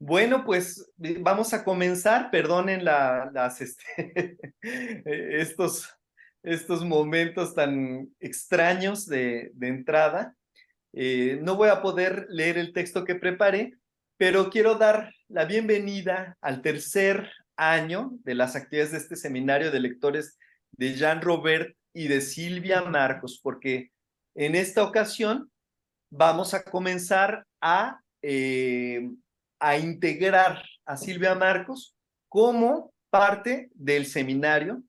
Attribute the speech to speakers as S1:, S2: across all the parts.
S1: Bueno, pues vamos a comenzar. Perdonen estos momentos tan extraños de entrada. No voy a poder leer el texto que preparé, pero quiero dar la bienvenida al tercer año de las actividades de este seminario de lectores de Jean Robert y de Silvia Marcos, porque en esta ocasión vamos a comenzar a integrar a Silvia Marcos como parte del seminario,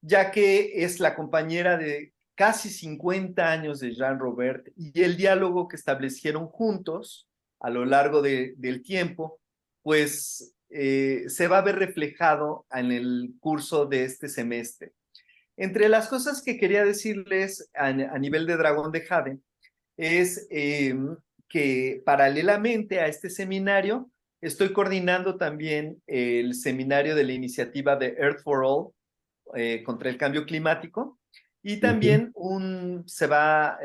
S1: ya que es la compañera de casi 50 años de Jean Robert y el diálogo que establecieron juntos a lo largo del tiempo, pues se va a ver reflejado en el curso de este semestre. Entre las cosas que quería decirles a nivel de Dragón de Jade, es que paralelamente a este seminario, estoy coordinando también el seminario de la iniciativa de Earth for All contra el cambio climático y también se va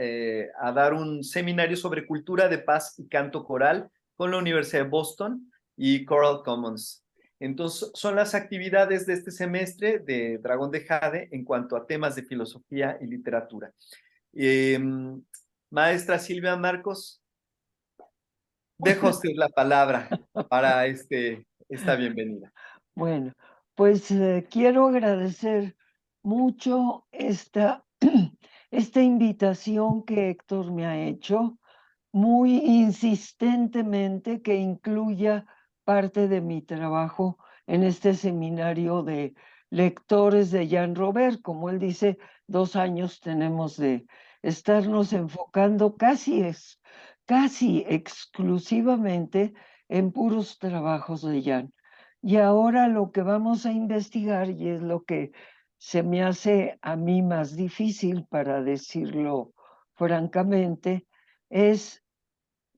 S1: a dar un seminario sobre cultura de paz y canto coral con la Universidad de Boston y Coral Commons. Entonces, son las actividades de este semestre de Dragón de Jade en cuanto a temas de filosofía y literatura. Eh, Maestra Silvia Marcos, dejo a usted la palabra para esta bienvenida.
S2: Bueno, pues quiero agradecer mucho esta invitación que Héctor me ha hecho, muy insistentemente que incluya parte de mi trabajo en este seminario de lectores de Jean Robert. Como él dice, 2 años tenemos de estarnos enfocando casi exclusivamente en puros trabajos de Jean. Y ahora lo que vamos a investigar, y es lo que se me hace a mí más difícil, para decirlo francamente, es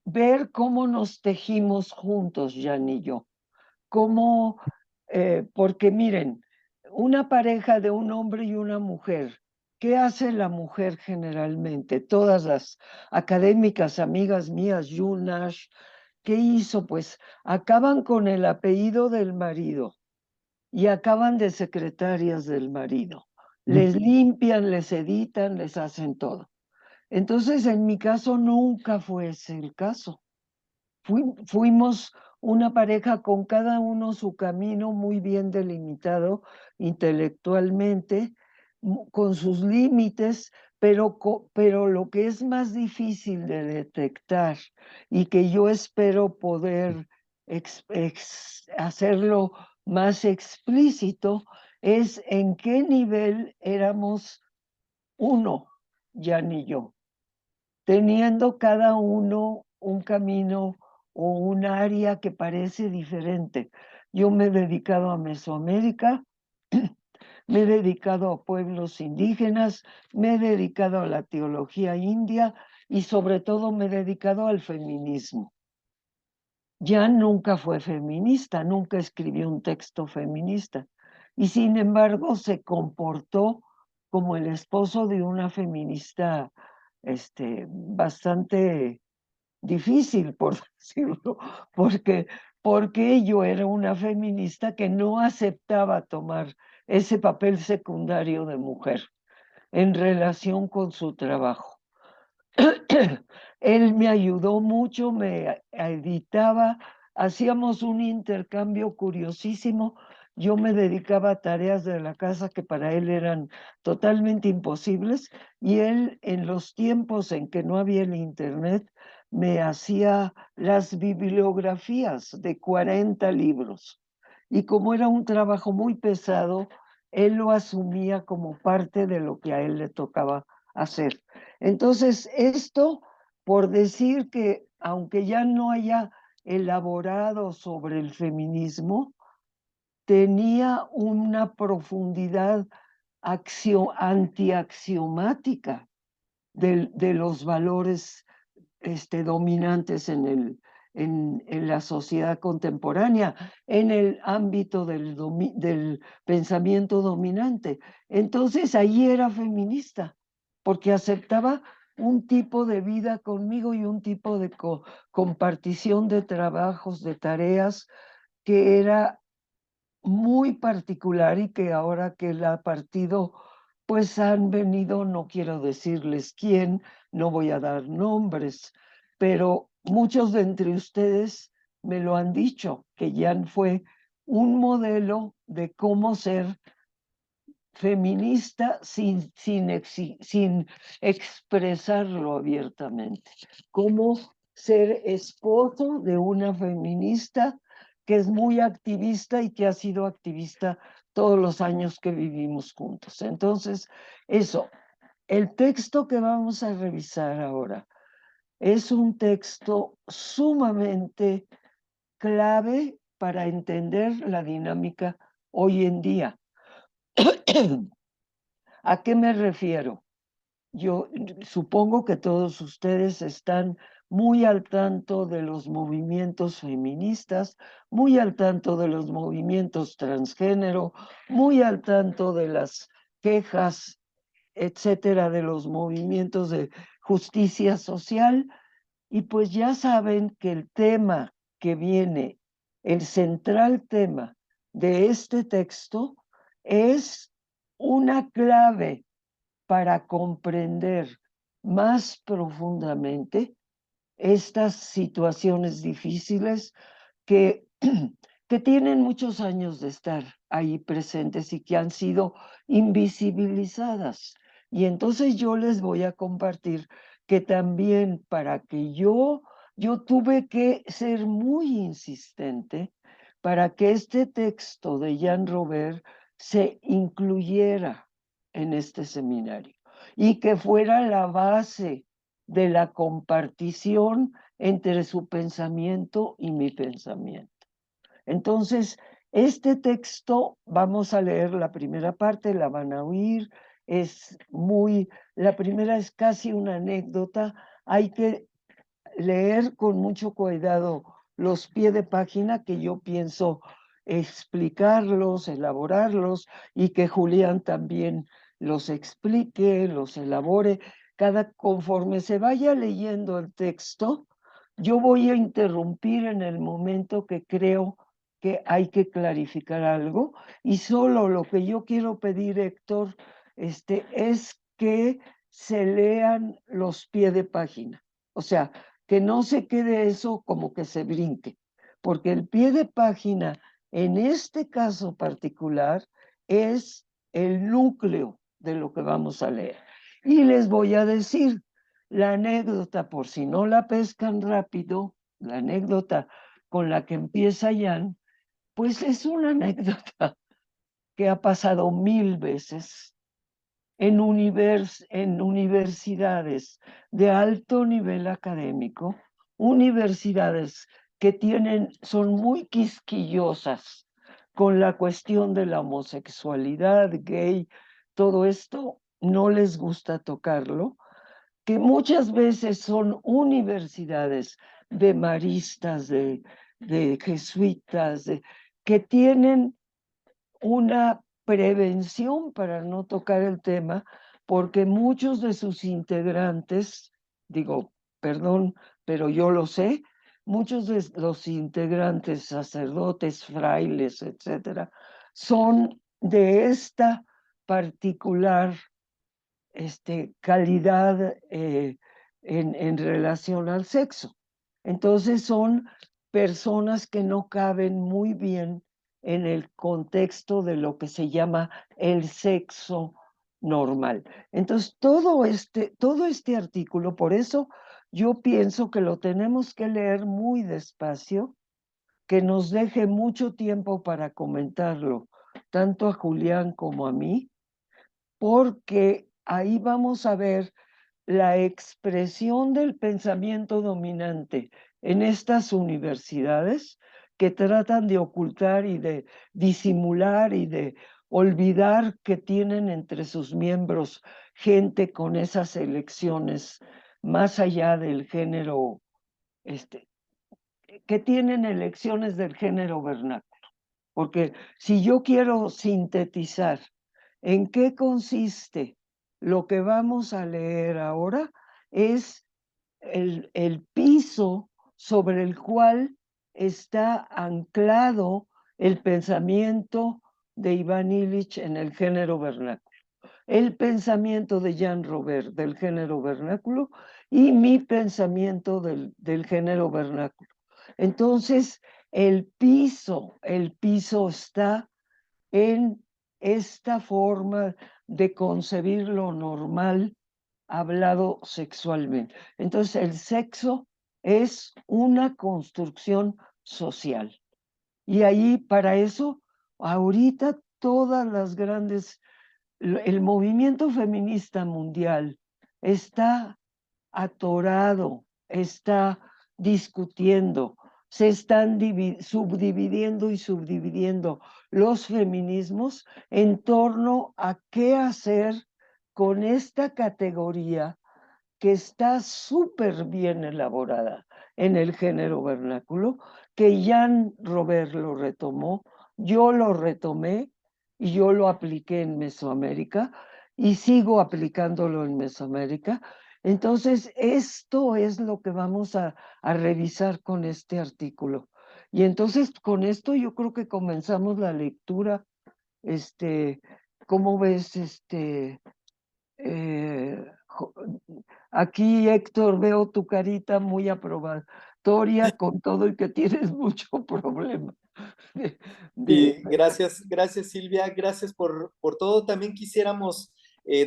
S2: ver cómo nos tejimos juntos, Jan y yo. Porque miren, una pareja de un hombre y una mujer, ¿qué hace la mujer generalmente? Todas las académicas amigas mías, Yunash, ¿qué hizo? Pues acaban con el apellido del marido y acaban de secretarias del marido. Les limpian, les editan, les hacen todo. Entonces, en mi caso nunca fue ese el caso. Fuimos una pareja con cada uno su camino muy bien delimitado intelectualmente, con sus límites, pero lo que es más difícil de detectar y que yo espero poder hacerlo más explícito es en qué nivel éramos uno, Jan y yo, teniendo cada uno un camino o un área que parece diferente. Yo me he dedicado a Mesoamérica, me he dedicado a pueblos indígenas, me he dedicado a la teología india y sobre todo me he dedicado al feminismo. Ya nunca fue feminista, nunca escribió un texto feminista y sin embargo se comportó como el esposo de una feminista bastante difícil, por decirlo, porque yo era una feminista que no aceptaba tomar ese papel secundario de mujer en relación con su trabajo. Él me ayudó mucho, me editaba, hacíamos un intercambio curiosísimo. Yo me dedicaba a tareas de la casa que para él eran totalmente imposibles y él, en los tiempos en que no había el internet, me hacía las bibliografías de 40 libros. Y como era un trabajo muy pesado, él lo asumía como parte de lo que a él le tocaba hacer. Entonces, esto por decir que, aunque ya no haya elaborado sobre el feminismo, tenía una profundidad antiaxiomática de los valores dominantes en la sociedad contemporánea, en el ámbito del pensamiento dominante. Entonces, ahí era feminista, porque aceptaba un tipo de vida conmigo y un tipo de compartición de trabajos, de tareas, que era muy particular y que ahora que la ha partido, pues han venido, no quiero decirles quién, no voy a dar nombres, pero muchos de entre ustedes me lo han dicho, que Jan fue un modelo de cómo ser feminista sin expresarlo abiertamente, cómo ser esposo de una feminista que es muy activista y que ha sido activista todos los años que vivimos juntos. Entonces, eso, el texto que vamos a revisar ahora es un texto sumamente clave para entender la dinámica hoy en día. ¿A qué me refiero? Yo supongo que todos ustedes están muy al tanto de los movimientos feministas, muy al tanto de los movimientos transgénero, muy al tanto de las quejas, etcétera, de los movimientos de justicia social. Y pues ya saben que el tema que viene, el central tema de este texto es una clave para comprender más profundamente estas situaciones difíciles que, que tienen muchos años de estar ahí presentes y que han sido invisibilizadas. Y entonces yo les voy a compartir que también para que yo tuve que ser muy insistente para que este texto de Jan Robert se incluyera en este seminario y que fuera la base de la compartición entre su pensamiento y mi pensamiento. Entonces, este texto, vamos a leer la primera parte, la van a oír, la primera es casi una anécdota, hay que leer con mucho cuidado los pies de página que yo pienso explicarlos, elaborarlos y que Julián también los explique, los elabore. Conforme se vaya leyendo el texto, yo voy a interrumpir en el momento que creo que hay que clarificar algo y solo lo que yo quiero pedir, Héctor, es que se lean los pies de página. O sea, que no se quede eso como que se brinque, porque el pie de página en este caso particular es el núcleo de lo que vamos a leer. Y les voy a decir la anécdota, por si no la pescan rápido, la anécdota con la que empieza Jan, pues es una anécdota que ha pasado 1000 veces en universidades de alto nivel académico, universidades que son muy quisquillosas con la cuestión de la homosexualidad, gay, todo esto no les gusta tocarlo, que muchas veces son universidades de maristas, de jesuitas, que tienen una prevención para no tocar el tema, porque muchos de sus integrantes, digo, perdón, pero yo lo sé, muchos de los integrantes, sacerdotes, frailes, etcétera, son de esta particular calidad en relación al sexo. Entonces son personas que no caben muy bien en el contexto de lo que se llama el sexo normal. Entonces todo este artículo, por eso yo pienso que lo tenemos que leer muy despacio, que nos deje mucho tiempo para comentarlo, tanto a Julián como a mí, porque ahí vamos a ver la expresión del pensamiento dominante en estas universidades que tratan de ocultar y de disimular y de olvidar que tienen entre sus miembros gente con esas elecciones más allá del género, que tienen elecciones del género vernáculo. Porque si yo quiero sintetizar en qué consiste lo que vamos a leer ahora, es el piso sobre el cual está anclado el pensamiento de Iván Illich en el género vernáculo, el pensamiento de Jean Robert del género vernáculo y mi pensamiento del género vernáculo. Entonces, el piso está en esta forma de concebir lo normal hablado sexualmente. Entonces, el sexo es una construcción social. Y ahí, para eso, ahorita todas las grandes, el movimiento feminista mundial está atorado, está discutiendo, se están subdividiendo y subdividiendo los feminismos en torno a qué hacer con esta categoría que está súper bien elaborada en el género vernáculo, que Jean Robert lo retomó, yo lo retomé y yo lo apliqué en Mesoamérica y sigo aplicándolo en Mesoamérica. Entonces, esto es lo que vamos a revisar con este artículo. Y entonces, con esto yo creo que comenzamos la lectura. ¿Cómo ves, eh, aquí, Héctor, veo tu carita muy aprobatoria con todo y que tienes mucho problema. De, de-
S1: Y gracias Silvia, gracias por todo. También quisiéramos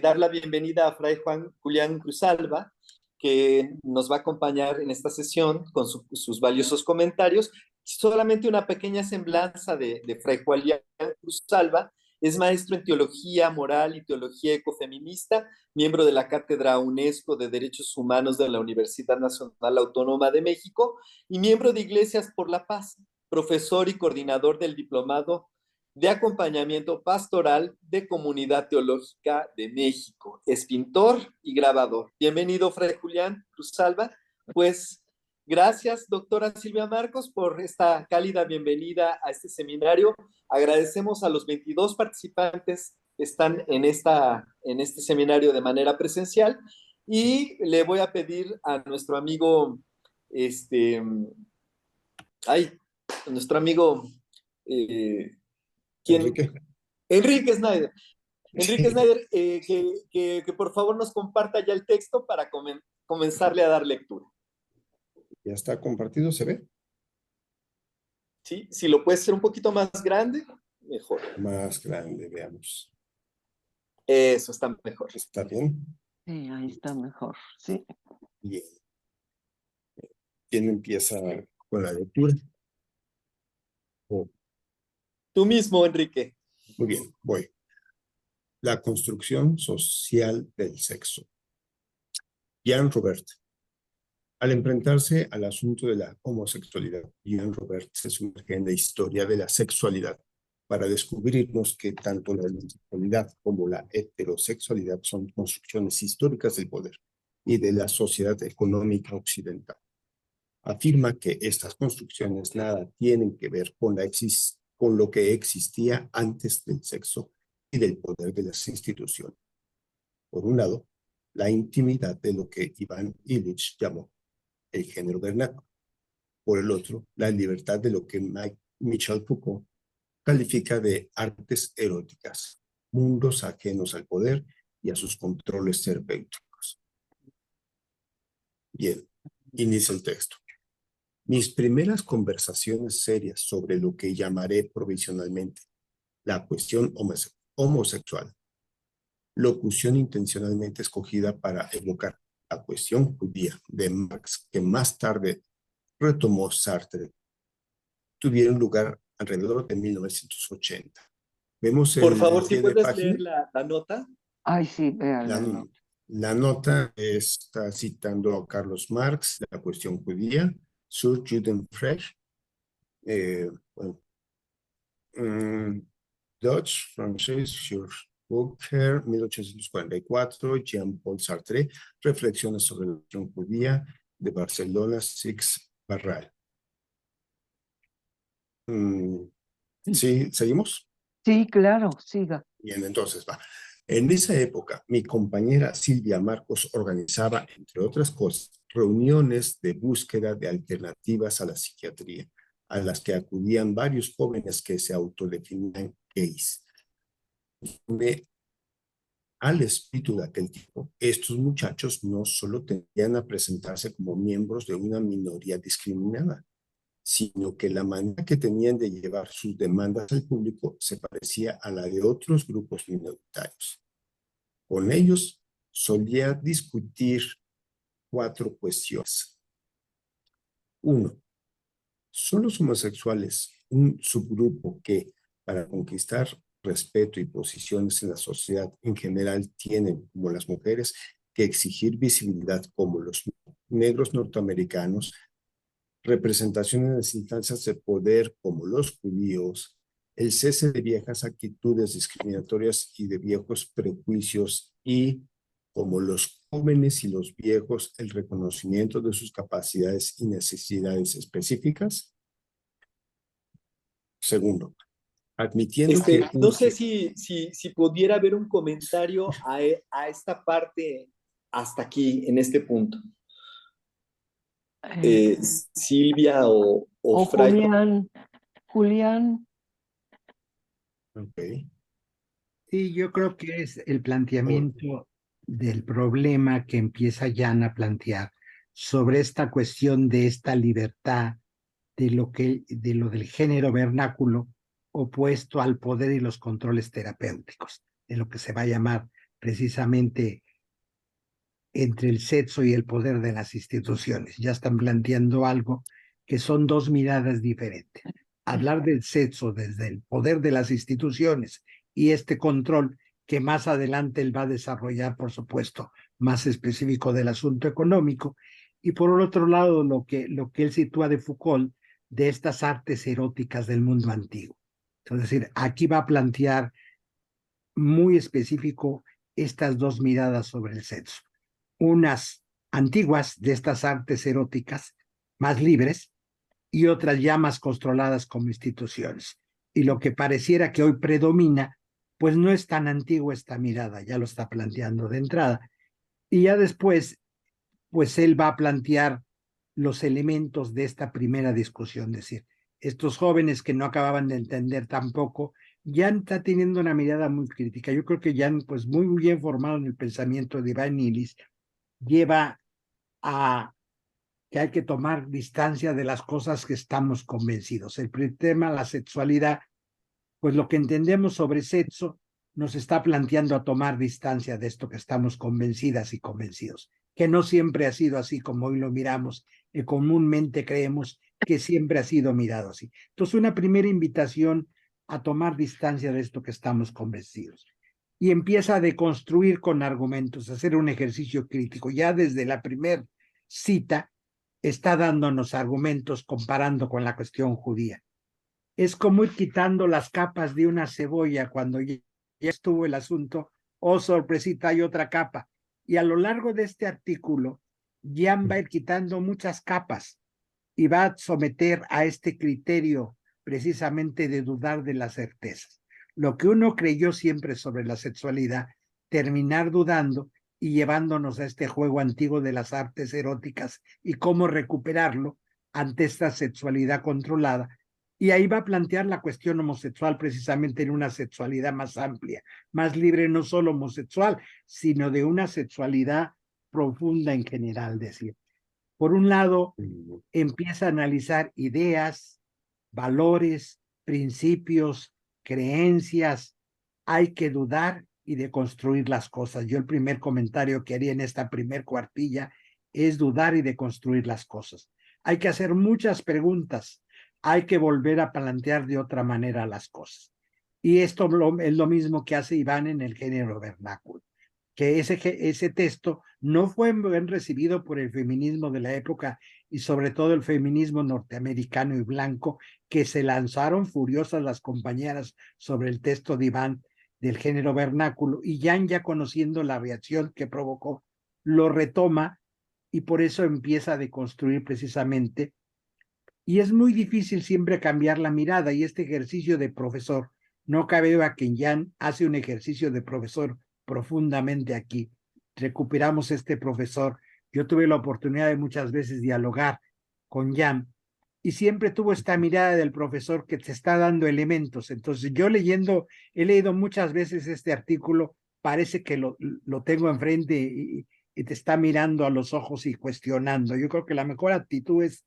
S1: dar la bienvenida a Fray Juan Julián Cruzalva, que nos va a acompañar en esta sesión con sus valiosos comentarios. Solamente una pequeña semblanza de Fray Julián Cruzalva. Es maestro en teología moral y teología ecofeminista, miembro de la Cátedra UNESCO de Derechos Humanos de la Universidad Nacional Autónoma de México y miembro de Iglesias por la Paz, profesor y coordinador del Diplomado de Acompañamiento Pastoral de Comunidad Teológica de México. Es pintor y grabador. Bienvenido, Fray Julián Cruzalva. Pues gracias, doctora Silvia Marcos, por esta cálida bienvenida a este seminario. Agradecemos a los 22 participantes que están en este seminario de manera presencial y le voy a pedir a nuestro amigo, ay, nuestro amigo, eh, ¿quién?
S3: Enrique.
S1: Enrique Snyder. Enrique
S3: Sí,
S1: Snyder, que por favor nos comparta ya el texto para comenzarle a dar lectura.
S3: ya está compartido, ¿se ve?
S1: ¿Sí? Si lo puedes hacer un poquito más grande, mejor.
S3: Más grande, veamos.
S1: Eso está mejor.
S3: ¿Está bien?
S2: Sí, ahí está mejor, sí.
S3: Bien. ¿Quién empieza con la lectura? Oh,
S1: Tú mismo, Enrique.
S3: muy bien, voy. La construcción social del sexo. Jean Robert. Al enfrentarse al asunto de la homosexualidad, Jean Robert se sumerge en la historia de la sexualidad para descubrirnos que tanto la homosexualidad como la heterosexualidad son construcciones históricas del poder y de la sociedad económica occidental. Afirma que estas construcciones nada tienen que ver con lo que existía antes del sexo y del poder de las instituciones. Por un lado, la intimidad de lo que Iván Illich llamó el género vernáculo. Por el otro, la libertad de lo que Michel Foucault califica de artes eróticas, mundos ajenos al poder y a sus controles terapéuticos. Bien, inicia el texto. Mis primeras conversaciones serias sobre lo que llamaré provisionalmente la cuestión homosexual, locución intencionalmente escogida para evocar la cuestión judía de Marx, que más tarde retomó Sartre, tuvieron lugar alrededor de 1980. Vemos
S1: Por favor,
S3: el
S1: si
S3: pie de
S1: puedes
S3: página.
S1: leer la nota.
S2: Ay, sí,
S3: La,
S2: véanla, ¿no?
S3: la nota está citando a Carlos Marx, la cuestión judía, sur Judenfrecht, bueno, Dutch, francés, sur Booker, 1844, Jean-Paul Sartre, Reflexiones sobre la cuestión judía, de Barcelona, Six Barral. ¿Sí? ¿Seguimos?
S2: Sí, claro, siga.
S3: Bien, entonces va. En esa época, mi compañera Silvia Marcos organizaba, entre otras cosas, reuniones de búsqueda de alternativas a la psiquiatría, a las que acudían varios jóvenes que se autodefinían gays. Al espíritu de aquel tiempo, estos muchachos no solo tendían a presentarse como miembros de una minoría discriminada, sino que la manera que tenían de llevar sus demandas al público se parecía a la de otros grupos minoritarios. Con ellos solía discutir 4 cuestiones. 1. ¿Son los homosexuales un subgrupo que, para conquistar respeto y posiciones en la sociedad en general, tienen, como las mujeres, que exigir visibilidad como los negros norteamericanos, representación en las instancias de poder como los judíos, el cese de viejas actitudes discriminatorias y de viejos prejuicios y, como los jóvenes y los viejos, el reconocimiento de sus capacidades y necesidades específicas? Segundo, admitiendo que
S4: No sé si pudiera haber un comentario a esta parte hasta aquí, en este punto.
S2: Eh,
S4: Silvia o Fray.
S2: Julián.
S3: Okay.
S5: Sí, yo creo que es el planteamiento del problema que empieza Jan a plantear sobre esta cuestión de esta libertad de lo del género vernáculo opuesto al poder y los controles terapéuticos, de lo que se va a llamar precisamente entre el sexo y el poder de las instituciones. Ya están planteando algo que son 2 miradas diferentes. Hablar del sexo desde el poder de las instituciones y este control que más adelante él va a desarrollar, por supuesto, más específico del asunto económico. Y por el otro lado, lo que él sitúa de Foucault, de estas artes eróticas del mundo antiguo. Es decir, aquí va a plantear muy específico estas 2 miradas sobre el sexo. Unas antiguas de estas artes eróticas más libres y otras ya más controladas como instituciones. Y lo que pareciera que hoy predomina, pues no es tan antigua esta mirada, ya lo está planteando de entrada. Y ya después, pues él va a plantear los elementos de esta primera discusión, es decir, estos jóvenes que no acababan de entender tampoco, Jan está teniendo una mirada muy crítica. Yo creo que Jan, pues muy bien formado en el pensamiento de Ivan Illich, lleva a que hay que tomar distancia de las cosas que estamos convencidos. El tema, la sexualidad, pues lo que entendemos sobre sexo nos está planteando a tomar distancia de esto que estamos convencidas y convencidos, que no siempre ha sido así como hoy lo miramos y comúnmente creemos que siempre ha sido mirado así. Entonces, una primera invitación a tomar distancia de esto que estamos convencidos. Y empieza a deconstruir con argumentos, a hacer un ejercicio crítico. Ya desde la primera cita está dándonos argumentos comparando con la cuestión judía. Es como ir quitando las capas de una cebolla cuando ya estuvo el asunto. Oh, sorpresita, hay otra capa. Y a lo largo de este artículo, Jan va a ir quitando muchas capas y va a someter a este criterio precisamente de dudar de las certezas. Lo que uno creyó siempre sobre la sexualidad, terminar dudando y llevándonos a este juego antiguo de las artes eróticas y cómo recuperarlo ante esta sexualidad controlada. Y ahí va a plantear la cuestión homosexual precisamente en una sexualidad más amplia, más libre, no solo homosexual, sino de una sexualidad profunda en general, decir. Por un lado, empieza a analizar ideas, valores, principios, creencias. Hay que dudar y deconstruir las cosas. Yo el primer comentario que haría en esta primer cuartilla es dudar y deconstruir las cosas. Hay que hacer muchas preguntas. Hay que volver a plantear de otra manera las cosas. Y esto es lo mismo que hace Iván en el género vernáculo, que ese texto no fue bien recibido por el feminismo de la época y sobre todo el feminismo norteamericano y blanco, que se lanzaron furiosas las compañeras sobre el texto de Iván del género vernáculo, y Jan, ya conociendo la reacción que provocó, lo retoma y por eso empieza a deconstruir precisamente. Y es muy difícil siempre cambiar la mirada, y este ejercicio de profesor, no cabe duda que Jan hace un ejercicio de profesor profundamente aquí. Recuperamos este profesor. Yo tuve la oportunidad de muchas veces dialogar con Jan y siempre tuvo esta mirada del profesor que te está dando elementos. Entonces yo he leído muchas veces este artículo, parece que lo tengo enfrente y te está mirando a los ojos y cuestionando. Yo creo que la mejor actitud es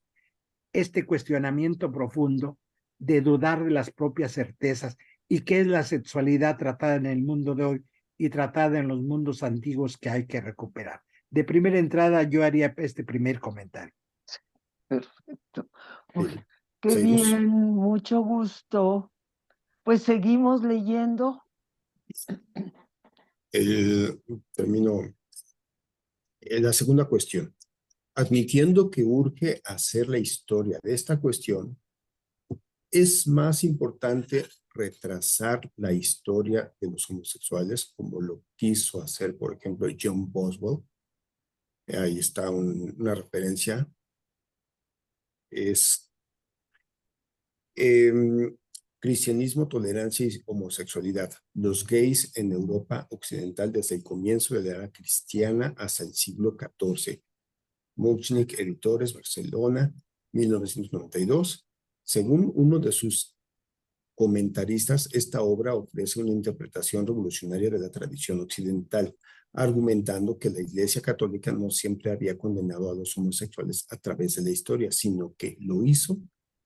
S5: este cuestionamiento profundo de dudar de las propias certezas y qué es la sexualidad tratada en el mundo de hoy y tratada en los mundos antiguos que hay que recuperar. De primera entrada, yo haría este primer comentario.
S2: Perfecto. Pues,
S3: Sí.
S2: qué
S3: Seguimos.
S2: bien, mucho gusto. Pues seguimos leyendo.
S3: Termino en la segunda cuestión. Admitiendo que urge hacer la historia de esta cuestión, es más importante retrasar la historia de los homosexuales, como lo quiso hacer, por ejemplo, John Boswell. Ahí está una referencia. Es cristianismo, tolerancia y homosexualidad. Los gays en Europa Occidental desde el comienzo de la era cristiana hasta el siglo XIV. Muchnik, Editores, Barcelona, 1992. Según uno de sus comentaristas, esta obra ofrece una interpretación revolucionaria de la tradición occidental, argumentando que la Iglesia Católica no siempre había condenado a los homosexuales a través de la historia, sino que lo hizo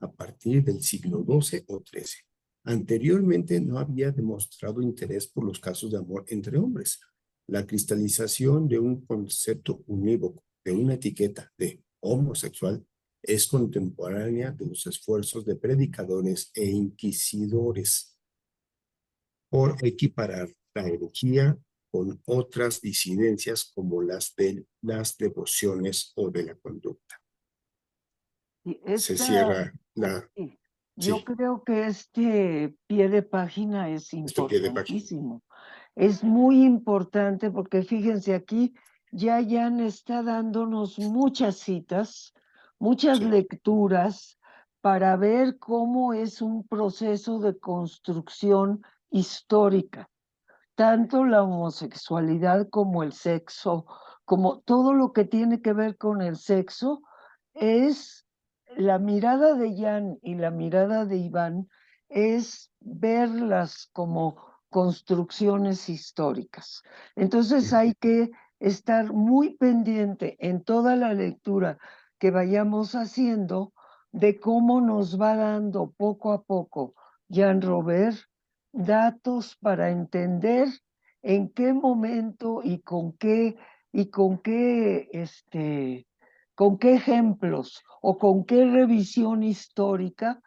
S3: a partir del siglo XII o XIII. Anteriormente no había demostrado interés por los casos de amor entre hombres. La cristalización de un concepto unívoco, de una etiqueta de homosexual, es contemporánea de los esfuerzos de predicadores e inquisidores por equiparar la herejía con otras disidencias como las de las devociones o de la conducta.
S2: Y
S3: Se cierra la...
S2: sí, yo
S3: Sí,
S2: creo que este pie de página es
S3: este pie de página.
S2: importantísimo. Es muy importante porque fíjense aquí, ya Jan está dándonos muchas citas, muchas
S3: Sí.
S2: lecturas para ver cómo es un proceso de construcción histórica, tanto la homosexualidad como el sexo, como todo lo que tiene que ver con el sexo, es la mirada de Jan y la mirada de Iván, es verlas como construcciones históricas. Entonces hay que estar muy pendiente en toda la lectura que vayamos haciendo de cómo nos va dando poco a poco Jan Robert datos para entender en qué momento y con qué ejemplos o con qué revisión histórica,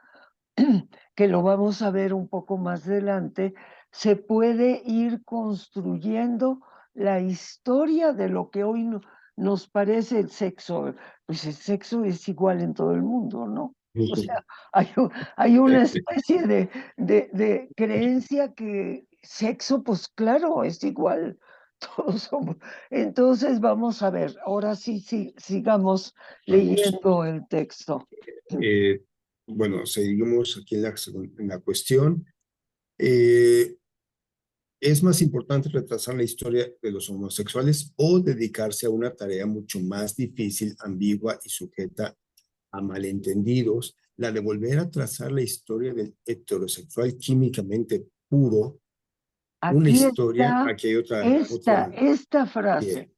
S2: que lo vamos a ver un poco más adelante, se puede ir construyendo la historia de lo que hoy nos parece el sexo. Pues el sexo es igual en todo el mundo, ¿no? O sea, hay una especie de creencia que sexo, pues claro, es igual. Todos somos. Entonces vamos a ver, ahora sí, sigamos
S3: Vamos.
S2: leyendo el texto.
S3: Bueno, seguimos aquí en la cuestión. ¿Es más importante retrasar la historia de los homosexuales o dedicarse a una tarea mucho más difícil, ambigua y sujeta a malentendidos, la de volver a trazar la historia del heterosexual químicamente puro? Una
S2: Aquí
S3: historia,
S2: está
S3: aquí hay otra
S2: esta frase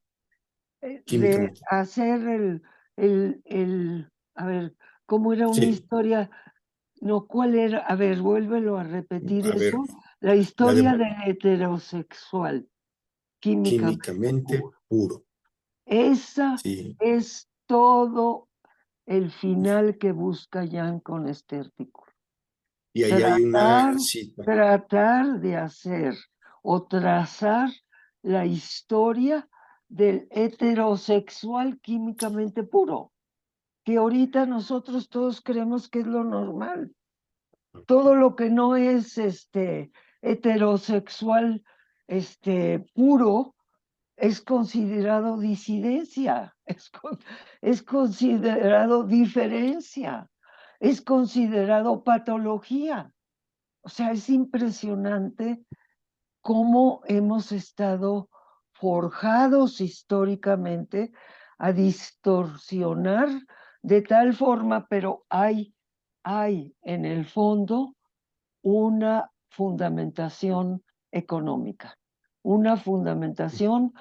S2: de
S3: químicamente.
S2: hacer a ver, ¿cómo era una
S3: Sí,
S2: historia? No, ¿cuál era? A ver, vuélvelo a repetir
S3: a ver,
S2: eso. La
S3: la
S2: historia
S3: de
S2: del heterosexual, químicamente
S3: químicamente
S2: puro.
S3: puro.
S2: Esa
S3: Sí,
S2: es todo el final que busca Jan con este artículo.
S3: y ahí hay
S2: Tratar,
S3: una cita.
S2: tratar de hacer o trazar la historia del heterosexual químicamente puro, que ahorita nosotros todos creemos que es lo normal. Todo lo que no es heterosexual puro es considerado disidencia, es considerado diferencia, es considerado patología. O sea, es impresionante cómo hemos estado forjados históricamente a distorsionar de tal forma, pero hay en el fondo una fundamentación económica, una fundamentación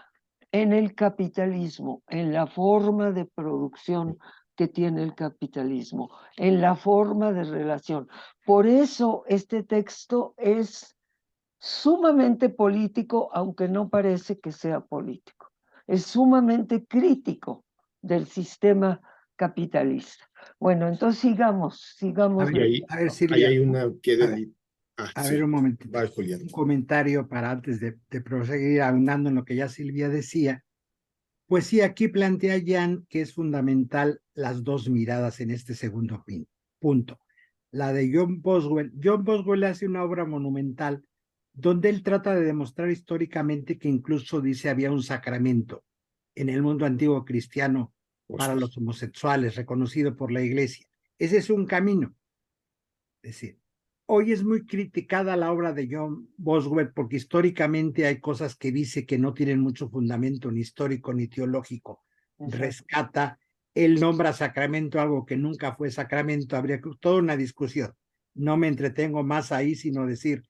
S2: en el capitalismo, en la forma de producción que tiene el capitalismo, en la forma de relación. Por eso este texto es sumamente político, aunque no parece que sea político. Es sumamente crítico del sistema capitalista. Bueno, entonces sigamos.
S5: A ver,
S3: Ahí
S5: Silvia,
S3: hay una
S5: a ver,
S3: piedra. Ah,
S5: a ver
S3: sí,
S5: un momentito.
S3: va, Julián.
S5: Un comentario para antes de proseguir ahondando en lo que ya Silvia decía. Pues sí, aquí plantea Jan que es fundamental las dos miradas en este segundo punto. La de John Boswell. John Boswell hace una obra monumental donde él trata de demostrar históricamente que incluso dice había un sacramento en el mundo antiguo cristiano para los homosexuales, reconocido por la iglesia. Ese es un camino. Es decir, hoy es muy criticada la obra de John Boswell porque históricamente hay cosas que dice que no tienen mucho fundamento ni histórico ni teológico. Rescata, él nombra sacramento algo que nunca fue sacramento, habría toda una discusión. No me entretengo más ahí, sino decir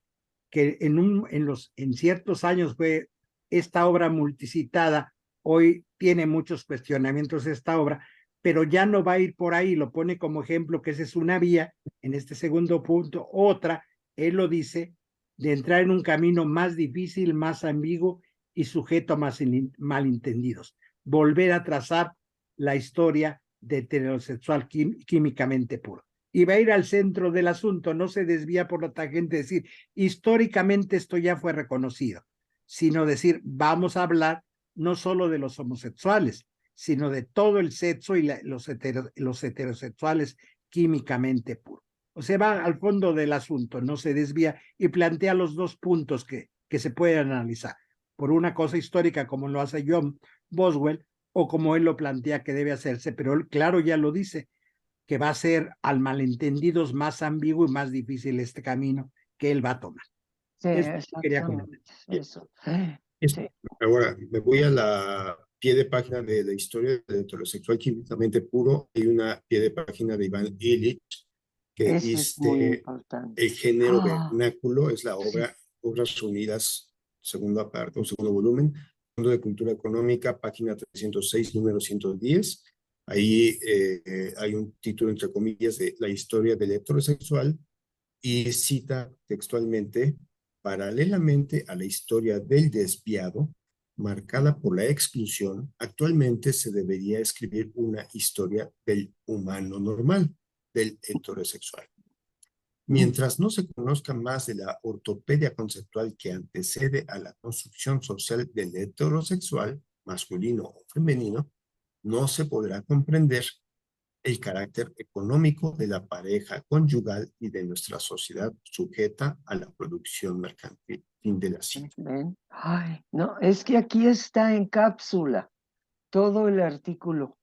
S5: que en ciertos años fue esta obra multicitada, hoy tiene muchos cuestionamientos esta obra, pero ya no va a ir por ahí, lo pone como ejemplo que esa es una vía, en este segundo punto, otra, él lo dice, de entrar en un camino más difícil, más ambiguo y sujeto a más malentendidos. Volver a trazar la historia de heterosexual químicamente puro. Y va a ir al centro del asunto, no se desvía por la tangente, decir, históricamente esto ya fue reconocido, sino decir, vamos a hablar no solo de los homosexuales, sino de todo el sexo y los heterosexuales químicamente puros. O sea, va al fondo del asunto, no se desvía y plantea los dos puntos que se pueden analizar. Por una cosa histórica, como lo hace John Boswell, o como él lo plantea que debe hacerse, pero él, claro, ya lo dice, que va a ser al malentendidos más ambiguo y más difícil este camino que él va a tomar.
S2: Sí,
S5: Eso quería
S2: exactamente.
S5: comentar.
S2: Eso. Sí.
S3: Ahora, me voy a la pie de página de la historia del heterosexual químicamente puro. Hay una pie de página de Iván Illich que
S2: Eso es muy
S3: dice
S2: importante.
S3: el género
S2: Ah,
S3: vernáculo, es la
S2: sí.
S3: obra Obras Unidas, segunda parte, o segundo volumen, Fondo de Cultura Económica, página 306, número 110. Ahí hay un título, entre comillas, de La historia del heterosexual y cita textualmente, paralelamente a la historia del desviado, marcada por la exclusión, actualmente se debería escribir una historia del humano normal, del heterosexual. Mientras no se conozca más de la ortopedia conceptual que antecede a la construcción social del heterosexual, masculino o femenino, no se podrá comprender el carácter económico de la pareja conyugal y de nuestra sociedad sujeta a la producción mercantil. Fin de la cita.
S2: ¿Ven? Ay, no, es que aquí está en cápsula todo el artículo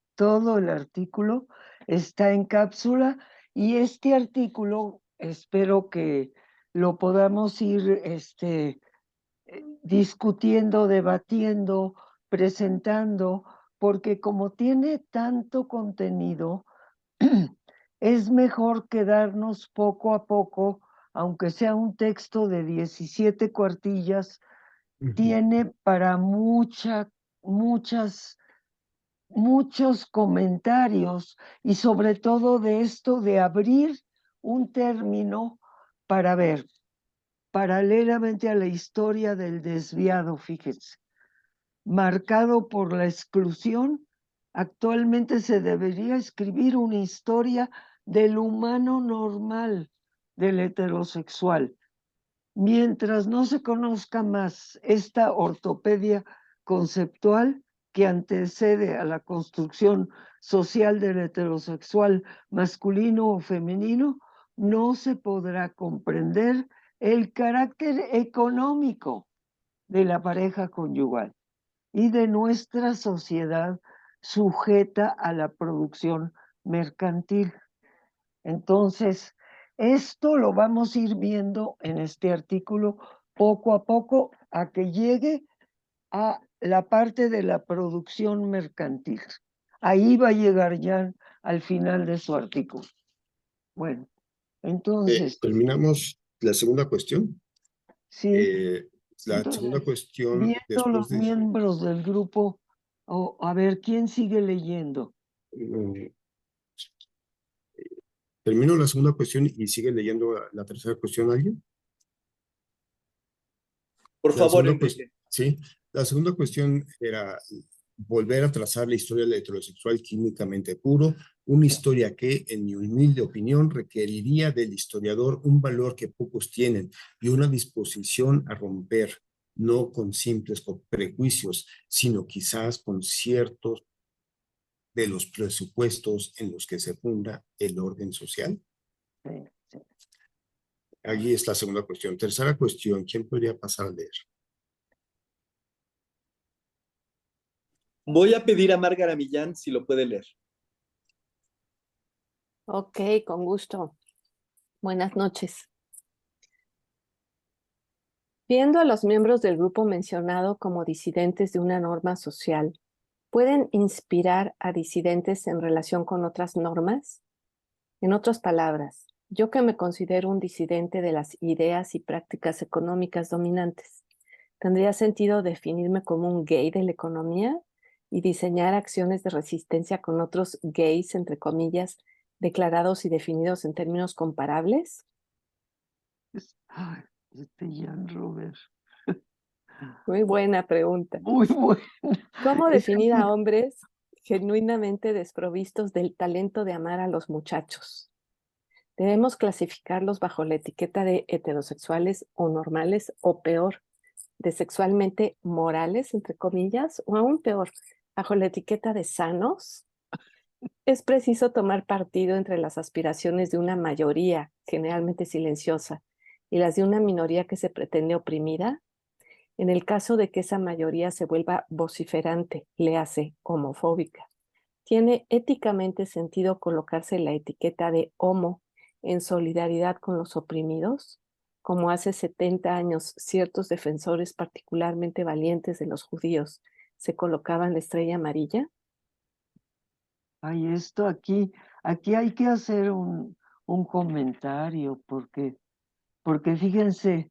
S2: está en cápsula y este artículo espero que lo podamos ir discutiendo, debatiendo, presentando, porque como tiene tanto contenido, es mejor quedarnos poco a poco, aunque sea un texto de 17 cuartillas, tiene para muchos comentarios y sobre todo de esto de abrir un término para ver, paralelamente a la historia del desviado, fíjense, marcado por la exclusión, actualmente se debería escribir una historia del humano normal, del heterosexual. Mientras no se conozca más esta ortopedia conceptual que antecede a la construcción social del heterosexual masculino o femenino, no se podrá comprender el carácter económico de la pareja conyugal y de nuestra sociedad sujeta a la producción mercantil. Entonces, esto lo vamos a ir viendo en este artículo poco a poco a que llegue a la parte de la producción mercantil. Ahí va a llegar Jan al final de su artículo. Bueno, entonces,
S3: Terminamos la segunda cuestión.
S2: sí,
S3: La segunda
S2: entonces,
S3: cuestión,
S2: viendo
S3: después
S2: los
S3: de...
S2: miembros del grupo, a ver, ¿quién sigue leyendo?
S3: Termino la segunda cuestión y sigue leyendo la tercera cuestión alguien.
S4: Por
S3: La
S4: favor,
S3: segunda
S4: Enrique.
S3: sí, la segunda cuestión era volver a trazar la historia del heterosexual químicamente puro, una historia que, en mi humilde opinión, requeriría del historiador un valor que pocos tienen y una disposición a romper, no con simples prejuicios, sino quizás con ciertos de los presupuestos en los que se funda el orden social.
S2: Sí, sí.
S3: Allí es la segunda cuestión. Tercera cuestión, ¿quién podría pasar a leer?
S4: Voy a pedir a Márgara Millán si lo puede leer.
S6: Ok, con gusto. Buenas noches. Viendo a los miembros del grupo mencionado como disidentes de una norma social, ¿pueden inspirar a disidentes en relación con otras normas? En otras palabras, yo que me considero un disidente de las ideas y prácticas económicas dominantes, ¿tendría sentido definirme como un gay de la economía y diseñar acciones de resistencia con otros gays, entre comillas, declarados y definidos en términos comparables?
S2: Ay, Jan Robert.
S6: Muy buena pregunta.
S2: Muy bueno.
S6: ¿Cómo
S2: Es
S6: definir
S2: que
S6: a hombres genuinamente desprovistos del talento de amar a los muchachos? ¿Debemos clasificarlos bajo la etiqueta de heterosexuales o normales o peor, de sexualmente morales, entre comillas, o aún peor, bajo la etiqueta de sanos? Es preciso tomar partido entre las aspiraciones de una mayoría, generalmente silenciosa, y las de una minoría que se pretende oprimida. En el caso de que esa mayoría se vuelva vociferante, léase homofóbica, ¿tiene éticamente sentido colocarse la etiqueta de homo en solidaridad con los oprimidos? Como hace 70 años ciertos defensores particularmente valientes de los judíos se colocaban la estrella amarilla.
S2: Ay, esto aquí hay que hacer un comentario, porque fíjense,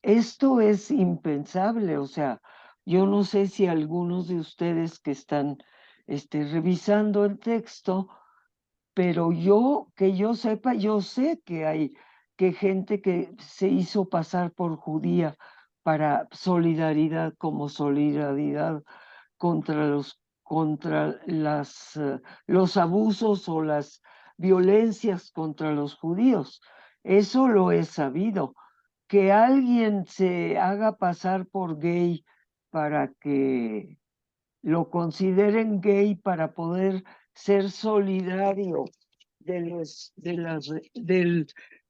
S2: esto es impensable, o sea, yo no sé si algunos de ustedes que están revisando el texto, pero que yo sepa, yo sé que hay que gente que se hizo pasar por judía para solidaridad, como solidaridad contra los abusos o las violencias contra los judíos. Eso lo he sabido. Que alguien se haga pasar por gay para que lo consideren gay para poder ser solidario de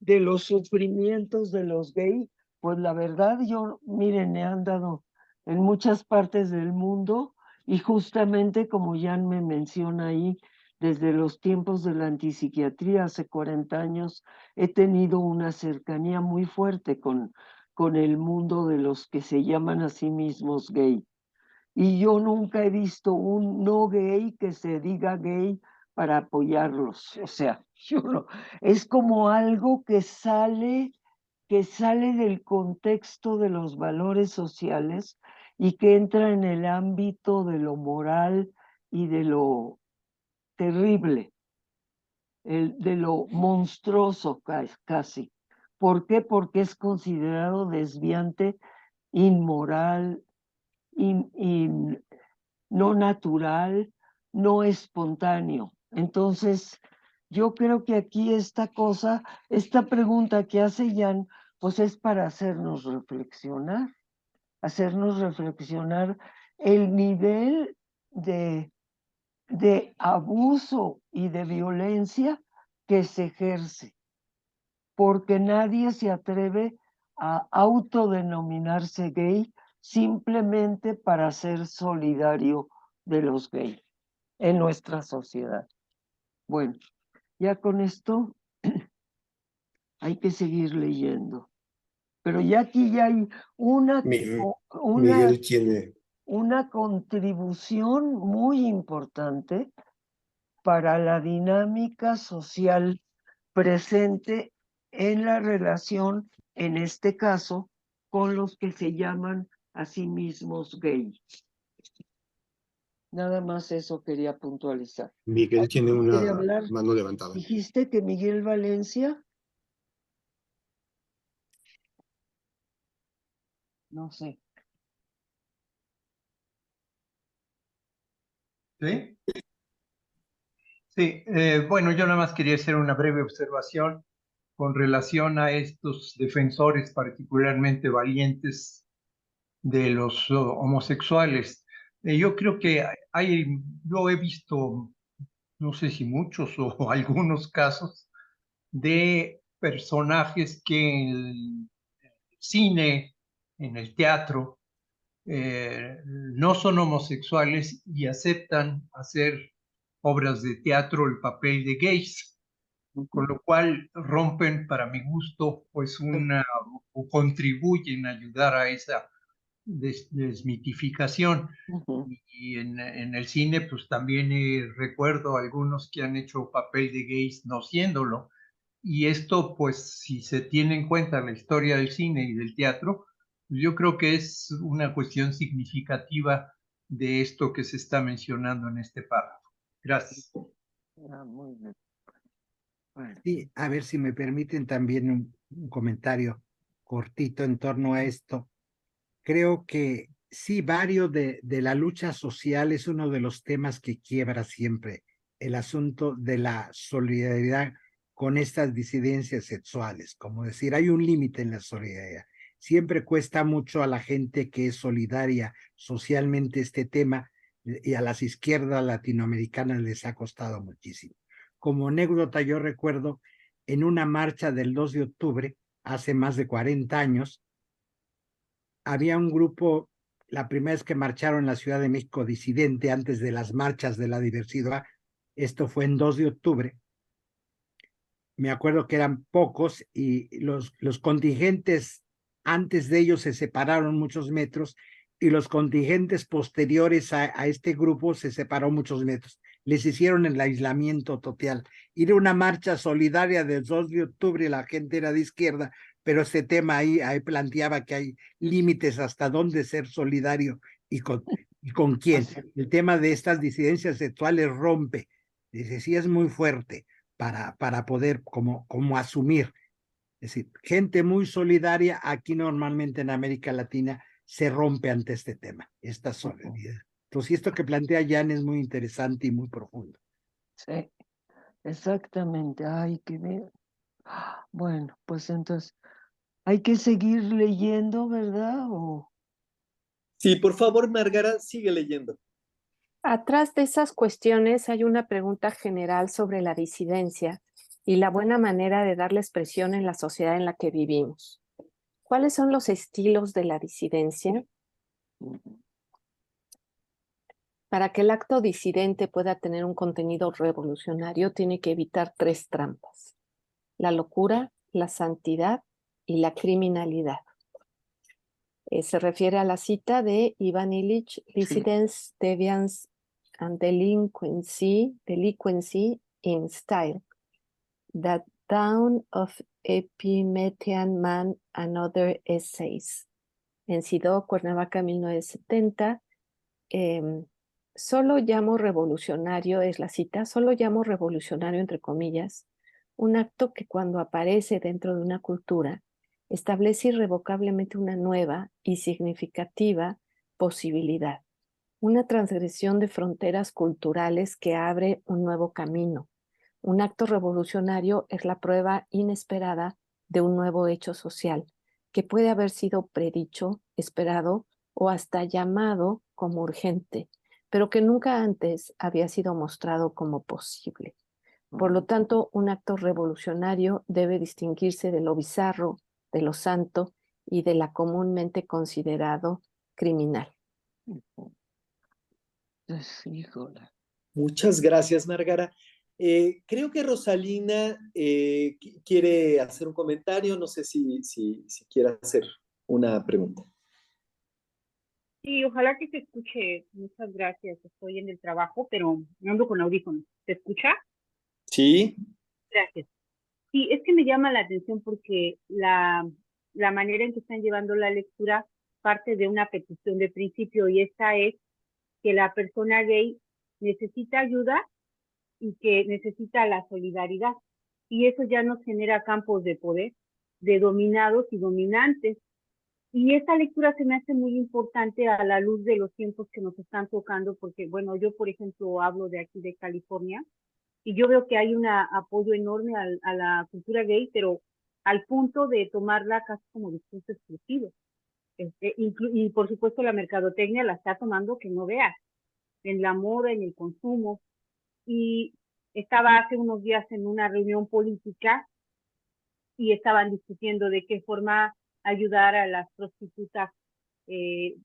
S2: los sufrimientos de los gays, pues la verdad yo, miren, he andado en muchas partes del mundo y justamente como Jan me menciona ahí, desde los tiempos de la antipsiquiatría, hace 40 años, he tenido una cercanía muy fuerte con el mundo de los que se llaman a sí mismos gay. Y yo nunca he visto un no gay que se diga gay para apoyarlos. O sea, yo no. Es como algo que sale del contexto de los valores sociales y que entra en el ámbito de lo moral y de lo terrible, de lo monstruoso casi. ¿Por qué? Porque es considerado desviante, inmoral, no natural, no espontáneo. Entonces, yo creo que aquí esta pregunta que hace Jan, pues es para hacernos reflexionar el nivel de abuso y de violencia que se ejerce, porque nadie se atreve a autodenominarse gay simplemente para ser solidario de los gays en nuestra sociedad. Bueno, ya con esto hay que seguir leyendo. Pero ya aquí ya hay una
S3: Miguel tiene...
S2: una contribución muy importante para la dinámica social presente en la relación, en este caso, con los que se llaman a sí mismos gay. Nada más eso quería puntualizar.
S3: Miguel tiene
S2: ¿Quién quiere
S3: una
S2: hablar?
S3: mano levantada.
S2: ¿Dijiste que Miguel Valencia? No sé.
S7: ¿Sí? Sí, bueno, yo nada más quería hacer una breve observación con relación a estos defensores particularmente valientes de los homosexuales. Yo creo que yo he visto, no sé si muchos o algunos casos de personajes que en el cine, en el teatro, no son homosexuales y aceptan hacer obras de teatro el papel de gays, con lo cual rompen, para mi gusto, pues o contribuyen a ayudar a esa desmitificación. Y en el cine, pues también recuerdo algunos que han hecho papel de gays no siéndolo. Y esto, pues, si se tiene en cuenta la historia del cine y del teatro, yo creo que es una cuestión significativa de esto que se está mencionando en este párrafo. Gracias.
S2: Muy bien. Bueno.
S5: Sí, a ver si me permiten también un comentario cortito en torno a esto. Creo que sí, varios de la lucha social es uno de los temas que quiebra siempre el asunto de la solidaridad con estas disidencias sexuales. Como decir, hay un límite en la solidaridad. Siempre cuesta mucho a la gente que es solidaria socialmente este tema y a las izquierdas latinoamericanas les ha costado muchísimo. Como anécdota, yo recuerdo en una marcha del 2 de octubre, hace más de 40 años, había un grupo, la primera vez que marcharon en la Ciudad de México disidente antes de las marchas de la diversidad, esto fue en 2 de octubre, me acuerdo que eran pocos y los contingentes antes de ellos se separaron muchos metros y los contingentes posteriores a este grupo se separó muchos metros. Les hicieron el aislamiento total. Ir a una marcha solidaria del 2 de octubre, la gente era de izquierda, pero este tema ahí planteaba que hay límites hasta dónde ser solidario y con quién. El tema de estas disidencias sexuales rompe. Dice, sí es muy fuerte para poder como asumir. Es decir, gente muy solidaria aquí normalmente en América Latina se rompe ante este tema, esta solidaridad. Entonces, esto que plantea Jan es muy interesante y muy profundo.
S2: Sí, exactamente. Ay, qué bien. Bueno, pues entonces, hay que seguir leyendo, ¿verdad?
S4: Sí, por favor, Margara, sigue leyendo.
S6: Atrás de esas cuestiones hay una pregunta general sobre la disidencia y la buena manera de darle expresión en la sociedad en la que vivimos. ¿Cuáles son los estilos de la disidencia? Para que el acto disidente pueda tener un contenido revolucionario, tiene que evitar 3 trampas: la locura, la santidad y la criminalidad. Se refiere a la cita de Ivan Illich, Dissidence, Deviance and Delinquency in Style, The Dawn of Epimethean Man and Other Essays. En Sidó, Cuernavaca, 1970. Solo llamo revolucionario, es la cita, solo llamo revolucionario, entre comillas, un acto que cuando aparece dentro de una cultura establece irrevocablemente una nueva y significativa posibilidad, una transgresión de fronteras culturales que abre un nuevo camino. Un acto revolucionario es la prueba inesperada de un nuevo hecho social que puede haber sido predicho, esperado o hasta llamado como urgente, pero que nunca antes había sido mostrado como posible. Por lo tanto, un acto revolucionario debe distinguirse de lo bizarro, de lo santo y de la comúnmente considerado criminal.
S2: Híjole.
S4: Muchas gracias, Margara. Creo que Rosalina quiere hacer un comentario, no sé si quiere hacer una pregunta.
S8: Sí, ojalá que se escuche. Muchas gracias. Estoy en el trabajo, pero no ando con audífonos. ¿Se escucha?
S4: Sí,
S8: Gracias. Sí, es que me llama la atención porque la manera en que están llevando la lectura parte de una petición de principio y esta es que la persona gay necesita ayuda y que necesita la solidaridad. Y eso ya nos genera campos de poder, de dominados y dominantes. Y esta lectura se me hace muy importante a la luz de los tiempos que nos están tocando, porque, bueno, yo, por ejemplo, hablo de aquí de California, y yo veo que hay un apoyo enorme a la cultura gay, pero al punto de tomarla casi como discurso exclusivo. Y por supuesto la mercadotecnia la está tomando que no veas, en la moda, en el consumo. Y estaba hace unos días en una reunión política y estaban discutiendo de qué forma ayudar a las prostitutas eh,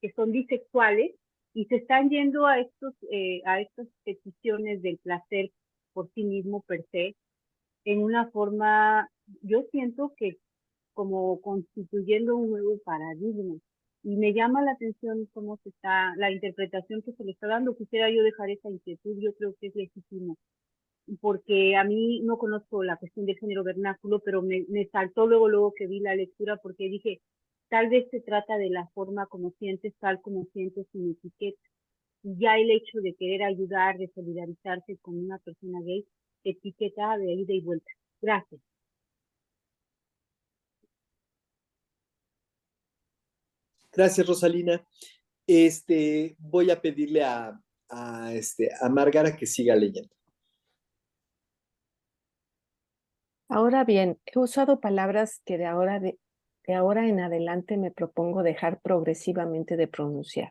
S8: que son bisexuales y se están yendo a estas peticiones del placer por sí mismo per se en una forma, yo siento que como constituyendo un nuevo paradigma. Y me llama la atención cómo se está, la interpretación que se le está dando. Quisiera yo dejar esa inquietud, yo creo que es legítimo, porque a mí no conozco la cuestión del género vernáculo, pero me saltó luego que vi la lectura, porque dije, tal vez se trata de la forma como sientes, tal como sientes sin etiqueta. Y ya el hecho de querer ayudar, de solidarizarse con una persona gay, etiqueta de ida y vuelta. Gracias.
S4: gracias Rosalina. Voy a pedirle a Margara que siga leyendo.
S6: Ahora bien, he usado palabras que de ahora en adelante me propongo dejar progresivamente de pronunciar.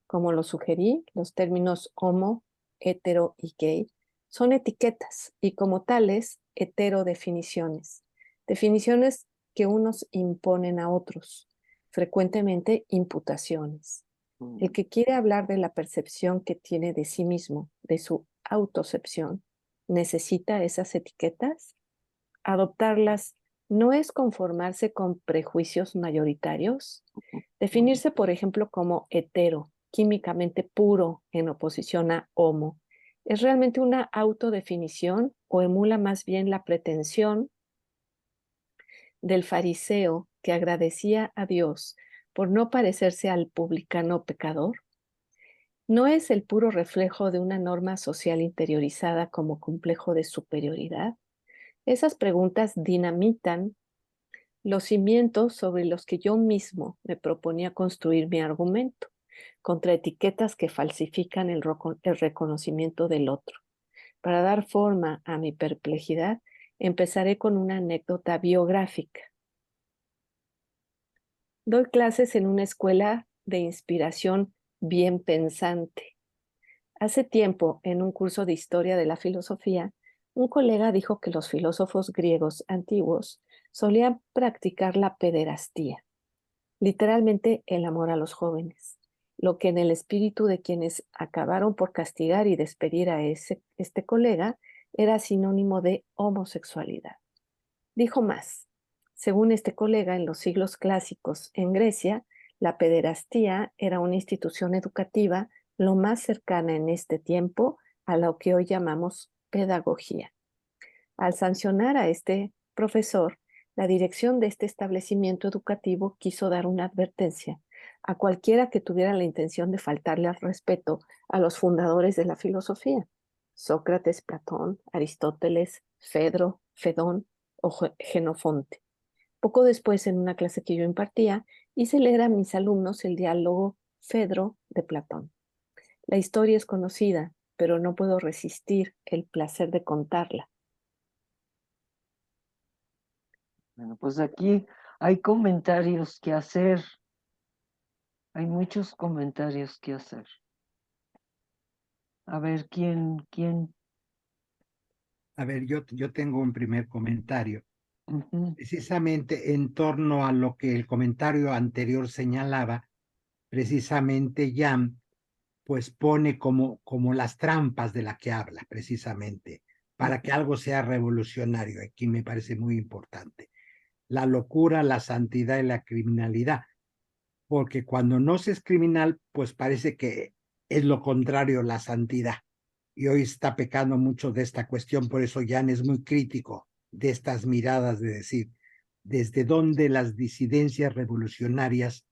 S6: Como lo sugerí, los términos homo, hetero y gay son etiquetas y como tales, heterodefiniciones. Definiciones que unos imponen a otros, frecuentemente imputaciones. El que quiere hablar de la percepción que tiene de sí mismo, de su autocepción, ¿necesita esas etiquetas? Adoptarlas no es conformarse con prejuicios mayoritarios. Definirse, por ejemplo, como hetero, químicamente puro en oposición a homo, ¿es realmente una autodefinición o emula más bien la pretensión del fariseo que agradecía a Dios por no parecerse al publicano pecador? ¿No es el puro reflejo de una norma social interiorizada como complejo de superioridad? Esas preguntas dinamitan los cimientos sobre los que yo mismo me proponía construir mi argumento, contra etiquetas que falsifican el reconocimiento del otro. Para dar forma a mi perplejidad, empezaré con una anécdota biográfica. Doy clases en una escuela de inspiración bien pensante. Hace tiempo, en un curso de historia de la filosofía, un colega dijo que los filósofos griegos antiguos solían practicar la pederastía, literalmente el amor a los jóvenes, lo que en el espíritu de quienes acabaron por castigar y despedir a este colega era sinónimo de homosexualidad. Dijo más, según este colega, en los siglos clásicos en Grecia, la pederastía era una institución educativa lo más cercana en este tiempo a lo que hoy llamamos pedagogía. Al sancionar a este profesor, la dirección de este establecimiento educativo quiso dar una advertencia a cualquiera que tuviera la intención de faltarle al respeto a los fundadores de la filosofía, Sócrates, Platón, Aristóteles, Fedro, Fedón o Genofonte. Poco después, en una clase que yo impartía, hice leer a mis alumnos el diálogo Fedro de Platón. La historia es conocida, pero no puedo resistir el placer de contarla.
S2: Bueno, pues aquí hay comentarios que hacer. Hay muchos comentarios que hacer. A ver, ¿quién?
S5: A ver, yo tengo un primer comentario.
S2: Ujú.
S5: Precisamente en torno a lo que el comentario anterior señalaba, precisamente Jan pues pone como las trampas de la que habla, precisamente, para que algo sea revolucionario. Aquí me parece muy importante. La locura, la santidad y la criminalidad. Porque cuando no se es criminal, pues parece que es lo contrario, la santidad. Y hoy está pecando mucho de esta cuestión, por eso Jan es muy crítico de estas miradas de decir, desde dónde las disidencias revolucionarias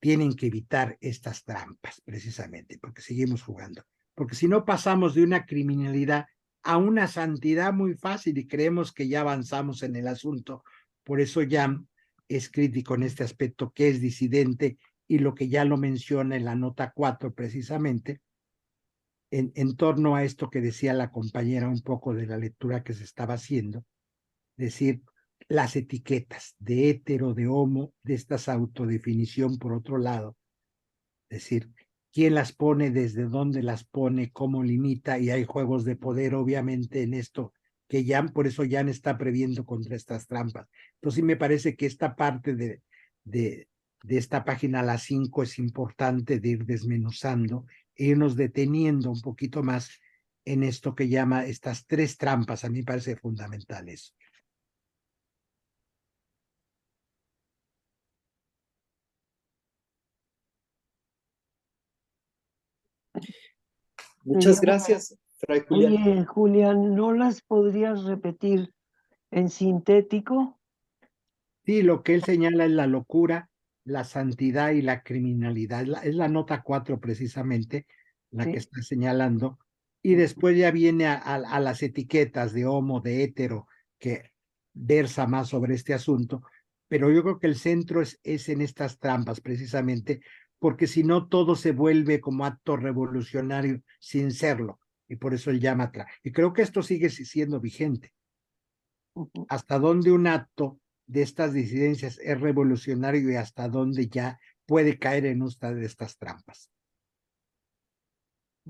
S5: tienen que evitar estas trampas, precisamente, porque seguimos jugando. Porque si no pasamos de una criminalidad a una santidad muy fácil y creemos que ya avanzamos en el asunto. Por eso Jan es crítico en este aspecto, que es disidente, y lo que ya lo menciona en la nota 4 precisamente, en torno a esto que decía la compañera un poco de la lectura que se estaba haciendo, decir, las etiquetas de hetero, de homo, de estas autodefinición por otro lado, decir, quién las pone, desde dónde las pone, cómo limita, y hay juegos de poder obviamente en esto, que Jan, por eso Jan está previendo contra estas trampas. Entonces sí me parece que esta parte de esta página, la 5, es importante de ir desmenuzando e irnos deteniendo un poquito más en esto que llama estas 3 trampas. A mí me parece fundamental eso.
S4: Muchas gracias, Fray Julián.
S2: Oye, Julián, ¿no las podrías repetir en sintético?
S5: Sí, lo que él señala es la locura, la santidad y la criminalidad. Es la nota 4 precisamente, la
S2: Sí.
S5: que está señalando. Y después ya viene a las etiquetas de homo, de hetero, que versa más sobre este asunto. Pero yo creo que el centro es en estas trampas, precisamente, porque si no todo se vuelve como acto revolucionario sin serlo. Y por eso él llama atrás. Y creo que esto sigue siendo vigente. Hasta dónde un acto de estas disidencias es revolucionario y hasta dónde ya puede caer en una de estas trampas.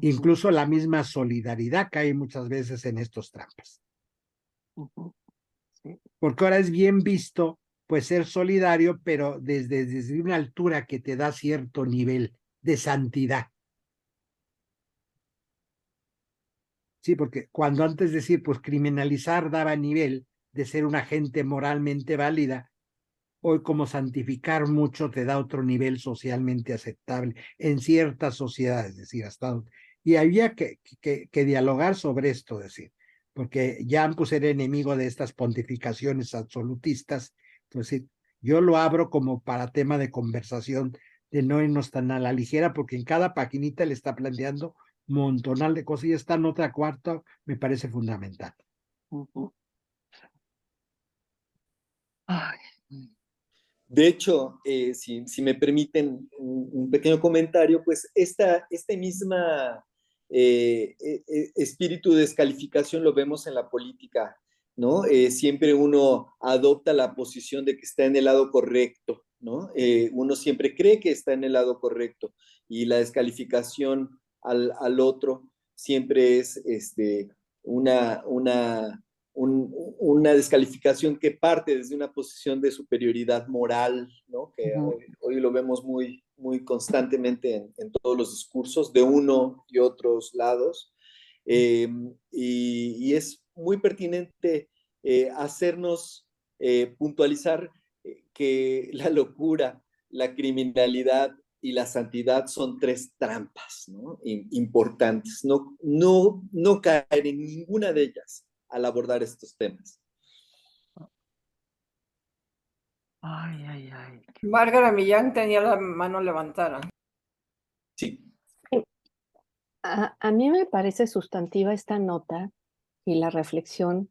S5: Incluso la misma solidaridad cae muchas veces en estos trampas.
S2: Sí.
S5: Porque ahora es bien visto, pues, ser solidario, pero desde una altura que te da cierto nivel de santidad. Sí, porque cuando antes decir, pues, criminalizar daba nivel de ser una gente moralmente válida, hoy como santificar mucho te da otro nivel socialmente aceptable en ciertas sociedades, es decir, hasta y había que dialogar sobre esto, decir, porque Jan pues era enemigo de estas pontificaciones absolutistas, entonces yo lo abro como para tema de conversación, de no irnos tan a la ligera, porque en cada paginita le está planteando un montonal de cosas y esta nota 4 me parece fundamental.
S2: Ay.
S4: De hecho, si me permiten un pequeño comentario, pues este misma espíritu de descalificación lo vemos en la política, ¿no? Siempre uno adopta la posición de que está en el lado correcto, ¿no? Uno siempre cree que está en el lado correcto y la descalificación al otro siempre es una descalificación que parte desde una posición de superioridad moral, ¿no? Que hoy lo vemos muy, muy constantemente en todos los discursos de uno y otros lados. Y es muy pertinente hacernos puntualizar que la locura, la criminalidad y la santidad son 3 trampas, ¿no? Importantes. No caer en ninguna de ellas al abordar estos temas.
S2: Ay, ay, ay.
S9: Bárbara Millán tenía la mano levantada.
S4: Sí.
S6: A mí me parece sustantiva esta nota y la reflexión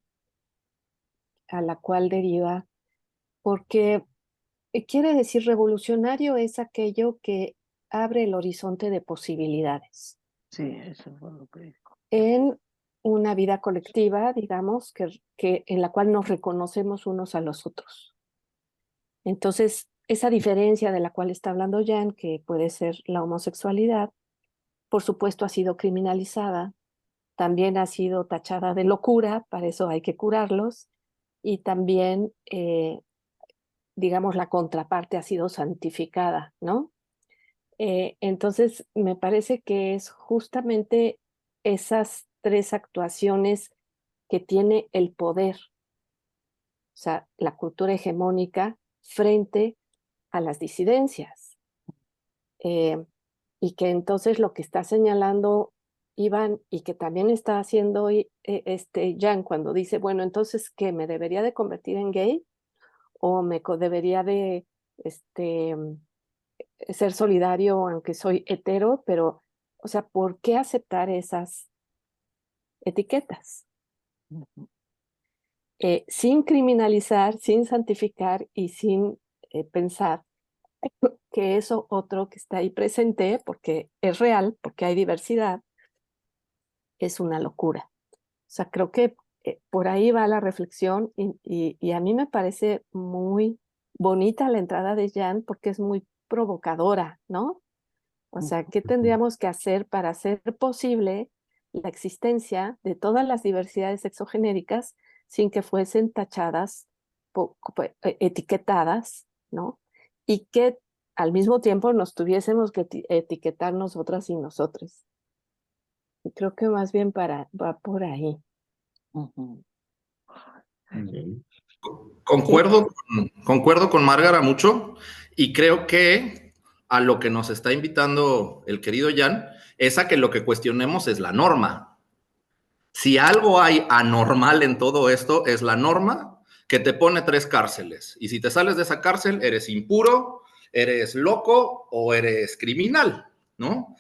S6: a la cual deriva, porque quiere decir revolucionario es aquello que abre el horizonte de posibilidades
S2: Sí, eso fue lo que dijo.
S6: en una vida colectiva, digamos, en la cual nos reconocemos unos a los otros. Entonces, esa diferencia de la cual está hablando Jan, que puede ser la homosexualidad, por supuesto ha sido criminalizada, también ha sido tachada de locura, para eso hay que curarlos, y también, digamos, la contraparte ha sido santificada, ¿no? Entonces, me parece que es justamente esas tres actuaciones que tiene el poder, o sea, la cultura hegemónica frente a las disidencias. Y que entonces lo que está señalando Iván y que también está haciendo Jan cuando dice, bueno, entonces, ¿qué? ¿Me debería de convertir en gay? ¿O debería de ser solidario aunque soy hetero? Pero, o sea, ¿por qué aceptar esas etiquetas? Sin criminalizar, sin santificar y sin pensar que eso otro que está ahí presente, porque es real, porque hay diversidad, es una locura. O sea, creo que por ahí va la reflexión y a mí me parece muy bonita la entrada de Jan porque es muy provocadora, ¿no? O sea, ¿qué tendríamos que hacer para hacer posible la existencia de todas las diversidades sexogenéricas sin que fuesen tachadas, etiquetadas, ¿no? Y que al mismo tiempo nos tuviésemos que etiquetar nosotras y nosotros. Y creo que más bien va por ahí.
S10: Concuerdo con Márgara mucho y creo que a lo que nos está invitando el querido Jan es a que lo que cuestionemos es la norma. Si algo hay anormal en todo esto es la norma que te pone 3 cárceles y si te sales de esa cárcel eres impuro, eres loco o eres criminal, ¿no?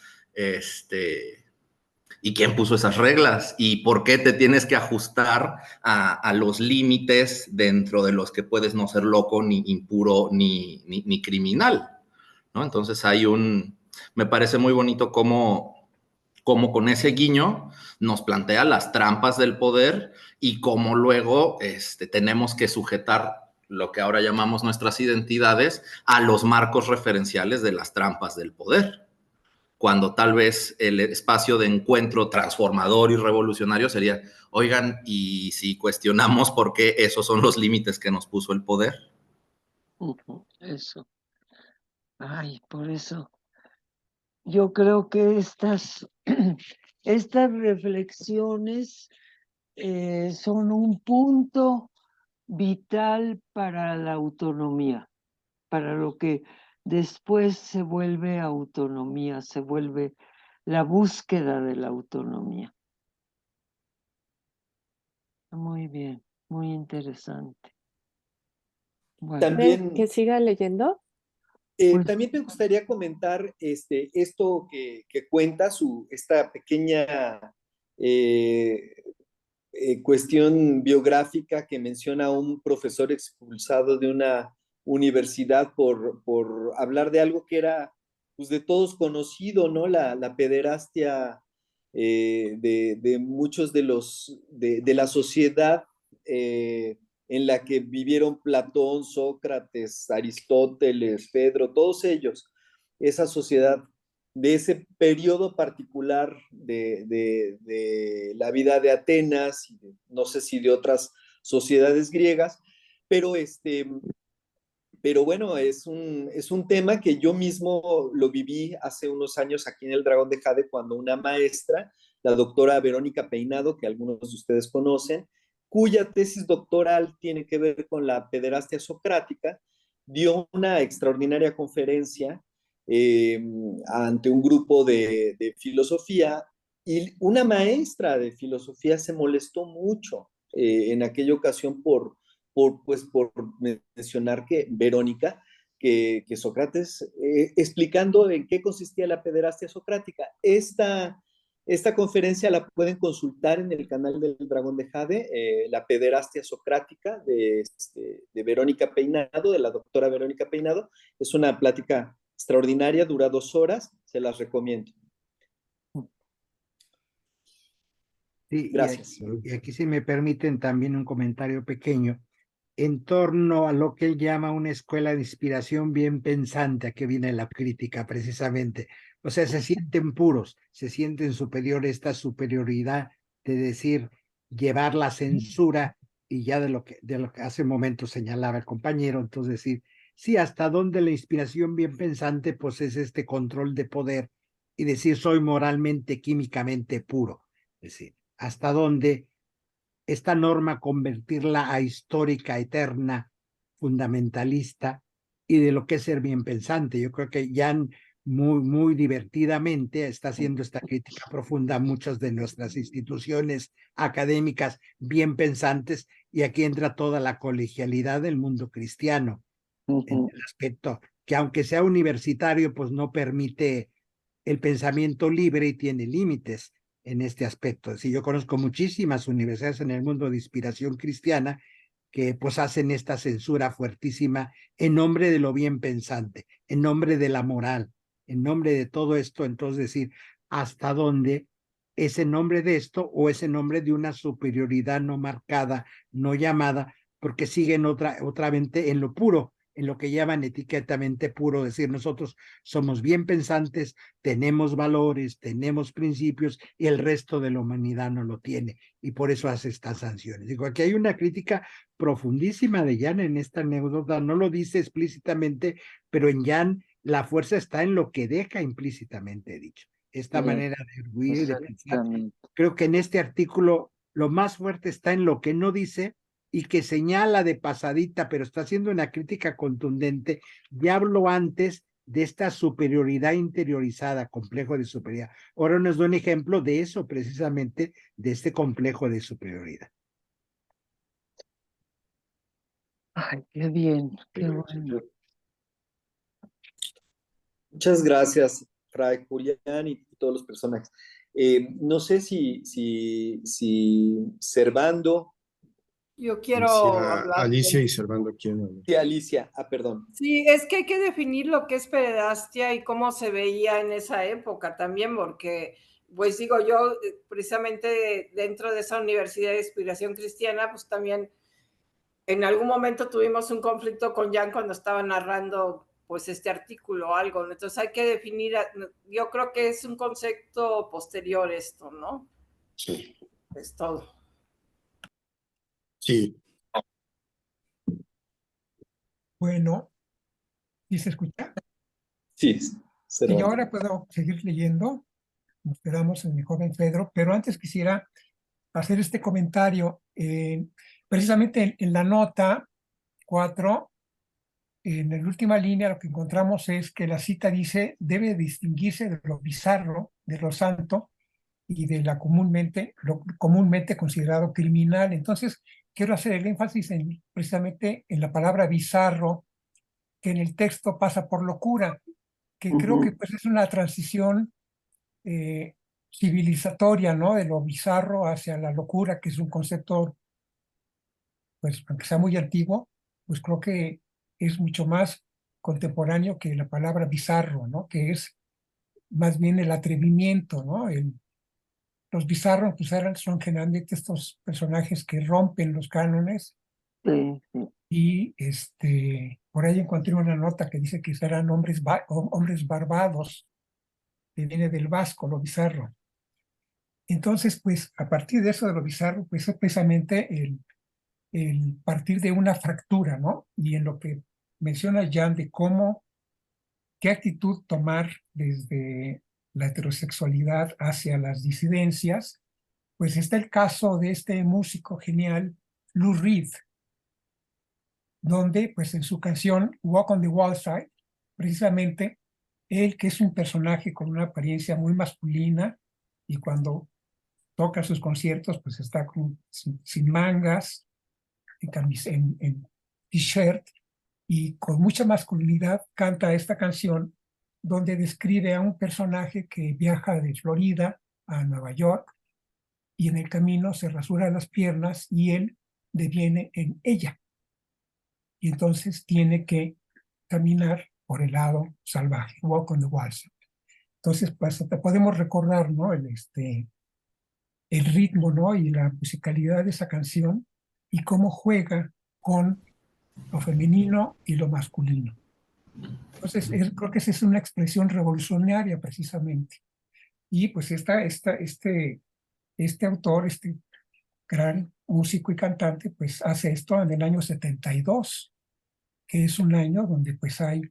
S10: ¿Y quién puso esas reglas? ¿Y por qué te tienes que ajustar a los límites dentro de los que puedes no ser loco, ni impuro, ni criminal? ¿No? Entonces me parece muy bonito cómo con ese guiño nos plantea las trampas del poder y cómo luego tenemos que sujetar lo que ahora llamamos nuestras identidades a los marcos referenciales de las trampas del poder, cuando tal vez el espacio de encuentro transformador y revolucionario sería, oigan, ¿y si cuestionamos por qué esos son los límites que nos puso el poder?
S2: Eso. Ay, por eso. Yo creo que estas reflexiones son un punto vital para la autonomía, para lo que después se vuelve autonomía, se vuelve la búsqueda de la autonomía. Muy bien, muy interesante. Bueno,
S4: También,
S6: ¿que siga leyendo?
S4: también me gustaría comentar esto que cuenta esta pequeña cuestión biográfica que menciona a un profesor expulsado de una universidad por hablar de algo que era pues, de todos conocido, ¿no? La pederastia de muchos de la sociedad en la que vivieron Platón, Sócrates, Aristóteles, Pedro, todos ellos, esa sociedad de ese periodo particular de la vida de Atenas, no sé si de otras sociedades griegas, pero pero bueno, es un tema que yo mismo lo viví hace unos años aquí en el Dragón de Jade cuando una maestra, la doctora Verónica Peinado, que algunos de ustedes conocen, cuya tesis doctoral tiene que ver con la pederastia socrática, dio una extraordinaria conferencia ante un grupo de filosofía y una maestra de filosofía se molestó mucho en aquella ocasión por mencionar que Verónica, que Sócrates, explicando en qué consistía la pederastia socrática. Esta conferencia la pueden consultar en el canal del Dragón de Jade, la pederastia socrática de Verónica Peinado, de la doctora Verónica Peinado. Es una plática extraordinaria, dura 2 horas, se las recomiendo.
S5: Sí,
S4: Gracias.
S5: y aquí si me permiten también un comentario pequeño en torno a lo que él llama una escuela de inspiración bien pensante, a que viene la crítica precisamente. O sea, se sienten puros, se sienten superiores, esta superioridad de decir, llevar la censura y ya de lo que hace un momento señalaba el compañero, entonces decir, sí, hasta dónde la inspiración bien pensante pues es este control de poder y decir soy moralmente, químicamente puro. Es decir, hasta dónde esta norma convertirla a histórica, eterna, fundamentalista y de lo que es ser bien pensante. Yo creo que Jan muy divertidamente está haciendo esta crítica profunda a muchas de nuestras instituciones académicas bien pensantes y aquí entra toda la colegialidad del mundo cristiano en el aspecto que aunque sea universitario pues no permite el pensamiento libre y tiene límites en este aspecto. Sí, yo conozco muchísimas universidades en el mundo de inspiración cristiana que pues hacen esta censura fuertísima en nombre de lo bien pensante, en nombre de la moral, en nombre de todo esto. Entonces decir, ¿hasta dónde ese nombre de esto o ese nombre de una superioridad no marcada, no llamada, porque siguen otra mente en lo puro, en lo que llaman etiquetamente puro, decir nosotros somos bien pensantes, tenemos valores, tenemos principios y el resto de la humanidad no lo tiene y por eso hace estas sanciones. Digo, aquí hay una crítica profundísima de Jan en esta anécdota, no lo dice explícitamente, pero en Jan la fuerza está en lo que deja implícitamente dicho, esta manera de arguir y de pensar. Creo que en este artículo lo más fuerte está en lo que no dice y que señala de pasadita, pero está haciendo una crítica contundente. Ya habló antes de esta superioridad interiorizada, complejo de superioridad. Ahora nos da un ejemplo de eso precisamente, de este complejo de superioridad.
S2: Ay, qué bien, qué bueno.
S4: Muchas gracias, Fray Julián y todos los personajes. No sé si Servando.
S9: Yo quiero hablar.
S3: Alicia y Servando quieren hablar.
S4: Sí, Alicia, perdón.
S9: Sí, es que hay que definir lo que es pederastia y cómo se veía en esa época también, porque, pues digo, yo precisamente dentro de esa Universidad de Inspiración Cristiana, pues también en algún momento tuvimos un conflicto con Jan cuando estaba narrando pues este artículo o algo, entonces hay que definir, yo creo que es un concepto posterior esto, ¿no?
S3: Sí.
S9: Es todo.
S3: Sí.
S11: Bueno, ¿y se escucha?
S4: Sí,
S11: y yo ahora puedo seguir leyendo, nos quedamos en mi joven Pedro, pero antes quisiera hacer este comentario, precisamente en la nota 4, en la última línea lo que encontramos es que la cita dice, debe distinguirse de lo bizarro, de lo santo y de lo comúnmente considerado criminal. Entonces, quiero hacer el énfasis precisamente en la palabra bizarro, que en el texto pasa por locura, que creo que pues, es una transición civilizatoria, ¿no? De lo bizarro hacia la locura, que es un concepto, pues, aunque sea muy antiguo, pues creo que es mucho más contemporáneo que la palabra bizarro, ¿no? Que es más bien el atrevimiento, ¿no? Los bizarros pues, son generalmente estos personajes que rompen los cánones.
S2: Sí, sí.
S11: Y por ahí encontré una nota que dice que serán hombres barbados, que viene del vasco, lo bizarro. Entonces, pues, a partir de eso de lo bizarro, pues es precisamente el partir de una fractura, ¿no? Y en lo que menciona Jan de qué actitud tomar desde la heterosexualidad hacia las disidencias, pues está el caso de este músico genial, Lou Reed, donde, pues, en su canción Walk on the Wild Side, precisamente, él, que es un personaje con una apariencia muy masculina, y cuando toca sus conciertos, pues está sin mangas, en t-shirt, y con mucha masculinidad canta esta canción, donde describe a un personaje que viaja de Florida a Nueva York, y en el camino se rasura las piernas y él deviene en ella. Y entonces tiene que caminar por el lado salvaje, walk on the wild side. Entonces, pues, podemos recordar, ¿no? El ritmo, ¿no? Y la musicalidad de esa canción y cómo juega con lo femenino y lo masculino. Entonces, creo que esa es una expresión revolucionaria precisamente. Y pues este autor, este gran músico y cantante, pues hace esto en el año 72. que es un año donde pues hay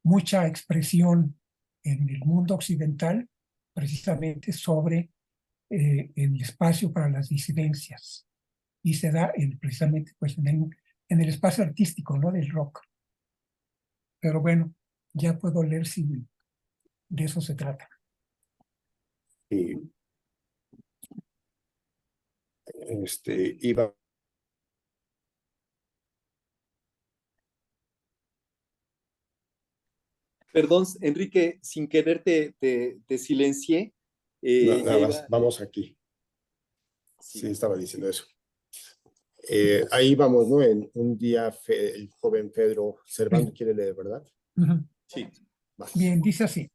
S11: mucha expresión en el mundo occidental precisamente sobre el espacio para las disidencias, y se da precisamente pues en el espacio artístico, ¿no? Del rock. Pero bueno, ya puedo leer si de eso se trata.
S3: Y iba.
S4: Perdón, Enrique, sin querer te silencié.
S3: Nada más, vamos aquí. Sí, estaba diciendo eso. Ahí vamos, ¿no? En un día el joven Pedro Servando quiere leer, ¿verdad?
S4: Sí.
S11: Bien, dice así.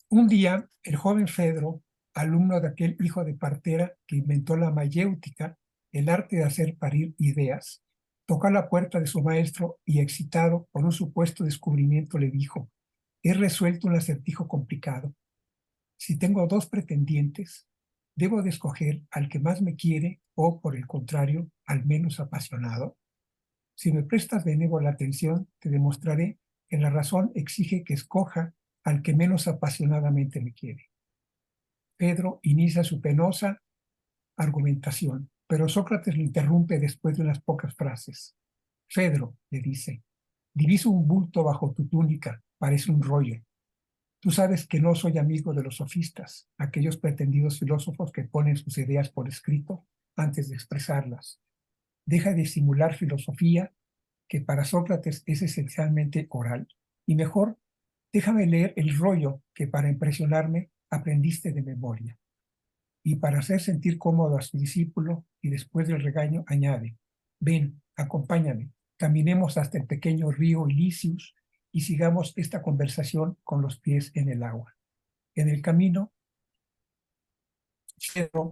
S11: Un día, el joven Fedro, alumno de aquel hijo de partera que inventó la mayéutica, el arte de hacer parir ideas, tocó a la puerta de su maestro y, excitado por un supuesto descubrimiento, le dijo: he resuelto un acertijo complicado. Si tengo dos pretendientes, ¿debo de escoger al que más me quiere o, por el contrario, al menos apasionado? Si me prestas benévola atención, te demostraré que la razón exige que escoja al que menos apasionadamente me quiere. Pedro inicia su penosa argumentación, pero Sócrates lo interrumpe después de unas pocas frases. Fedro, le dice, diviso un bulto bajo tu túnica, parece un rollo. Tú sabes que no soy amigo de los sofistas, aquellos pretendidos filósofos que ponen sus ideas por escrito antes de expresarlas. Deja de simular filosofía, que para Sócrates es esencialmente oral, y mejor, déjame leer el rollo que para impresionarme aprendiste de memoria. Y para hacer sentir cómodo a su discípulo, y después del regaño, añade: ven, acompáñame, caminemos hasta el pequeño río Ilicius y sigamos esta conversación con los pies en el agua. En el camino, Pedro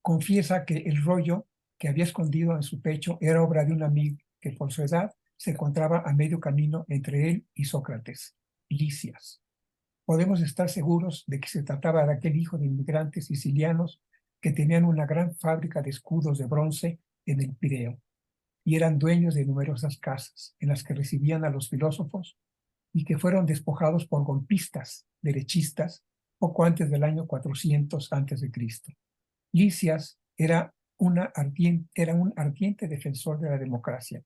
S11: confiesa que el rollo que había escondido en su pecho era obra de un amigo que por su edad se encontraba a medio camino entre él y Sócrates, Lisias. Podemos estar seguros de que se trataba de aquel hijo de inmigrantes sicilianos que tenían una gran fábrica de escudos de bronce en el Pireo y eran dueños de numerosas casas en las que recibían a los filósofos y que fueron despojados por golpistas derechistas poco antes del año 400 a.C. Lisias era un ardiente defensor de la democracia,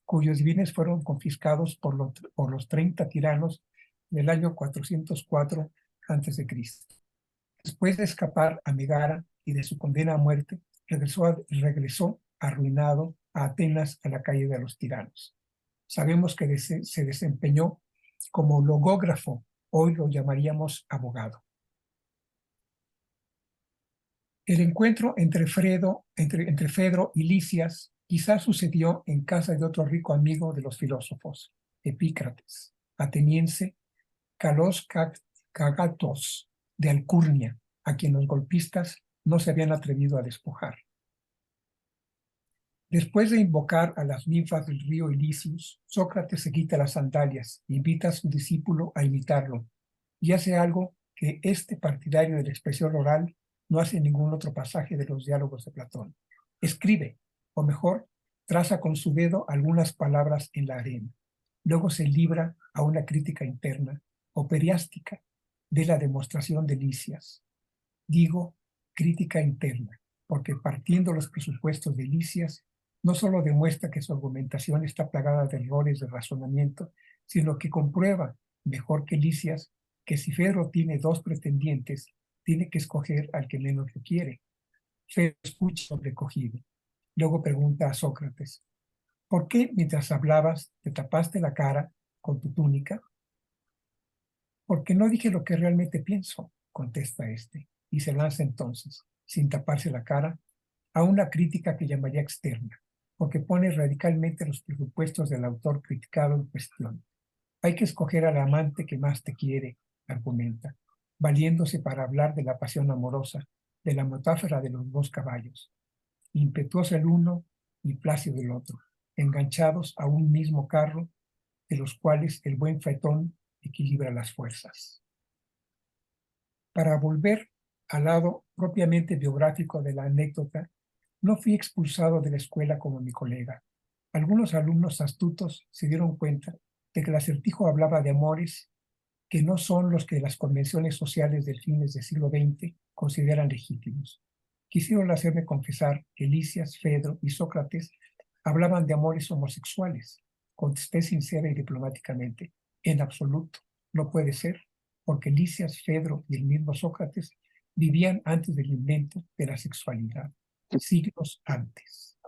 S11: cuyos bienes fueron confiscados por los 30 tiranos del año 404 a.C. Después de escapar a Megara y de su condena a muerte, regresó arruinado a Atenas, a la calle de los tiranos. Sabemos que se desempeñó como logógrafo, hoy lo llamaríamos abogado. El encuentro entre Fedro y Lisias quizás sucedió en casa de otro rico amigo de los filósofos, Epícrates, ateniense, Calos Cagatos, de Alcurnia, a quien los golpistas no se habían atrevido a despojar. Después de invocar a las ninfas del río Ilicius, Sócrates se quita las sandalias e invita a su discípulo a imitarlo, y hace algo que este partidario de la expresión oral no hace en ningún otro pasaje de los diálogos de Platón. Escribe, o mejor, traza con su dedo algunas palabras en la arena. Luego se libra a una crítica interna o periástica de la demostración de Lisias. Digo crítica interna, porque partiendo los presupuestos de Lisias, no solo demuestra que su argumentación está plagada de errores de razonamiento, sino que comprueba, mejor que Lisias, que si Fedro tiene dos pretendientes, tiene que escoger al que menos lo quiere. Fedro escucha sobrecogido. Luego pregunta a Sócrates: ¿por qué mientras hablabas te tapaste la cara con tu túnica? Porque no dije lo que realmente pienso, contesta este, y se lanza entonces, sin taparse la cara, a una crítica que llamaría externa, porque pone radicalmente los presupuestos del autor criticado en cuestión. Hay que escoger al amante que más te quiere, argumenta, valiéndose para hablar de la pasión amorosa, de la metáfora de los dos caballos, impetuoso el uno y plácido el otro, enganchados a un mismo carro, de los cuales el buen faetón equilibra las fuerzas. Para volver al lado propiamente biográfico de la anécdota, no fui expulsado de la escuela como mi colega. Algunos alumnos astutos se dieron cuenta de que el acertijo hablaba de amores que no son los que las convenciones sociales del fines del siglo XX consideran legítimos. Quisieron hacerme confesar que Lisias, Fedro y Sócrates hablaban de amores homosexuales. Contesté sincera y diplomáticamente: en absoluto, no puede ser, porque Lisias, Fedro y el mismo Sócrates vivían antes del invento de la sexualidad, siglos antes.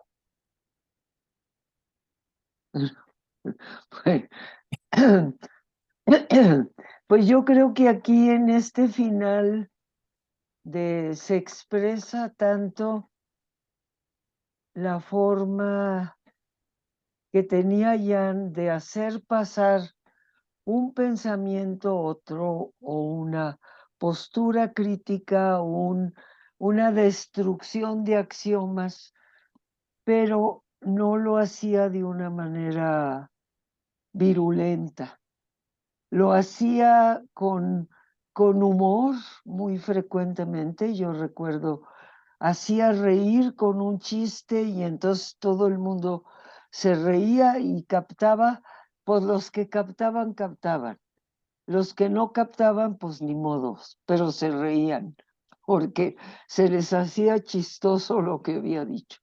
S2: Pues yo creo que aquí en este final se expresa tanto la forma que tenía Jan de hacer pasar un pensamiento otro o una postura crítica, una destrucción de axiomas, pero no lo hacía de una manera virulenta. Lo hacía con humor muy frecuentemente. Yo recuerdo, hacía reír con un chiste y entonces todo el mundo se reía y captaba, pues los que captaban, captaban. Los que no captaban, pues ni modos, pero se reían porque se les hacía chistoso lo que había dicho.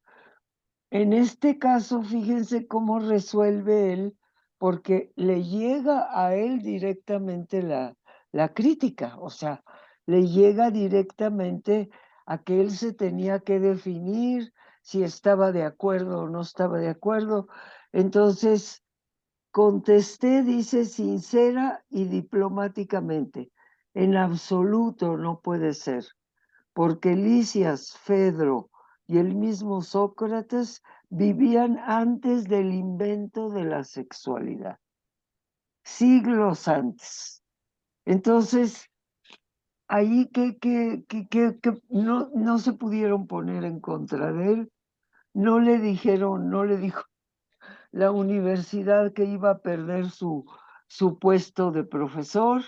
S2: En este caso, fíjense cómo resuelve él, porque le llega a él directamente la crítica, o sea, le llega directamente a que él se tenía que definir si estaba de acuerdo o no estaba de acuerdo. Entonces, contesté, dice, sincera y diplomáticamente: en absoluto no puede ser, porque Lisias, Fedro y el mismo Sócrates vivían antes del invento de la sexualidad, siglos antes. Entonces, ahí que no se pudieron poner en contra de él, no le dijo la universidad que iba a perder su puesto de profesor,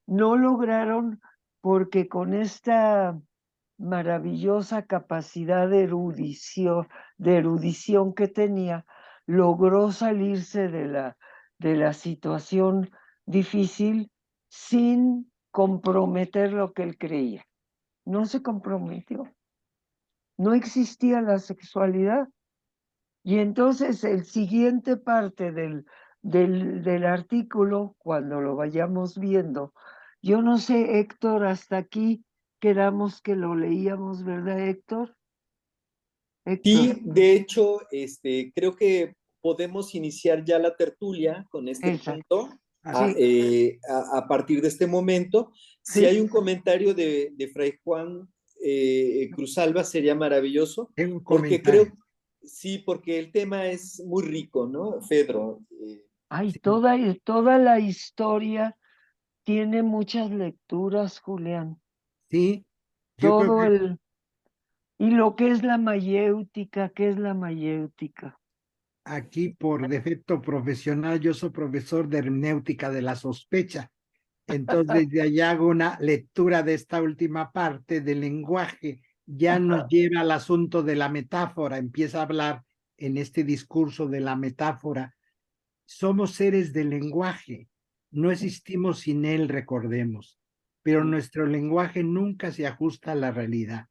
S2: no lograron, porque con esta maravillosa capacidad de erudición que tenía, logró salirse de la situación difícil sin comprometer lo que él creía. No se comprometió. No existía la sexualidad. Y entonces el siguiente parte del artículo, cuando lo vayamos viendo, yo no sé, Héctor, hasta aquí quedamos que lo leíamos, ¿verdad, Héctor?
S4: Sí, de hecho, creo que podemos iniciar ya la tertulia con este punto a partir de este momento. Si hay un comentario de Fray Juan Cruzalba, sería maravilloso, porque creo, sí, porque el tema es muy rico, ¿no, Fedro?
S2: Ay, toda la historia tiene muchas lecturas, Julián.
S5: Sí,
S2: yo todo creo que... Y lo que es la mayéutica, ¿qué es la mayéutica?
S5: Aquí, por defecto profesional, yo soy profesor de hermenéutica de la sospecha. Entonces, de allá hago una lectura de esta última parte del lenguaje. Ya nos lleva al asunto de la metáfora. Empieza a hablar en este discurso de la metáfora. Somos seres del lenguaje. No existimos sin él, recordemos. Pero nuestro lenguaje nunca se ajusta a la realidad.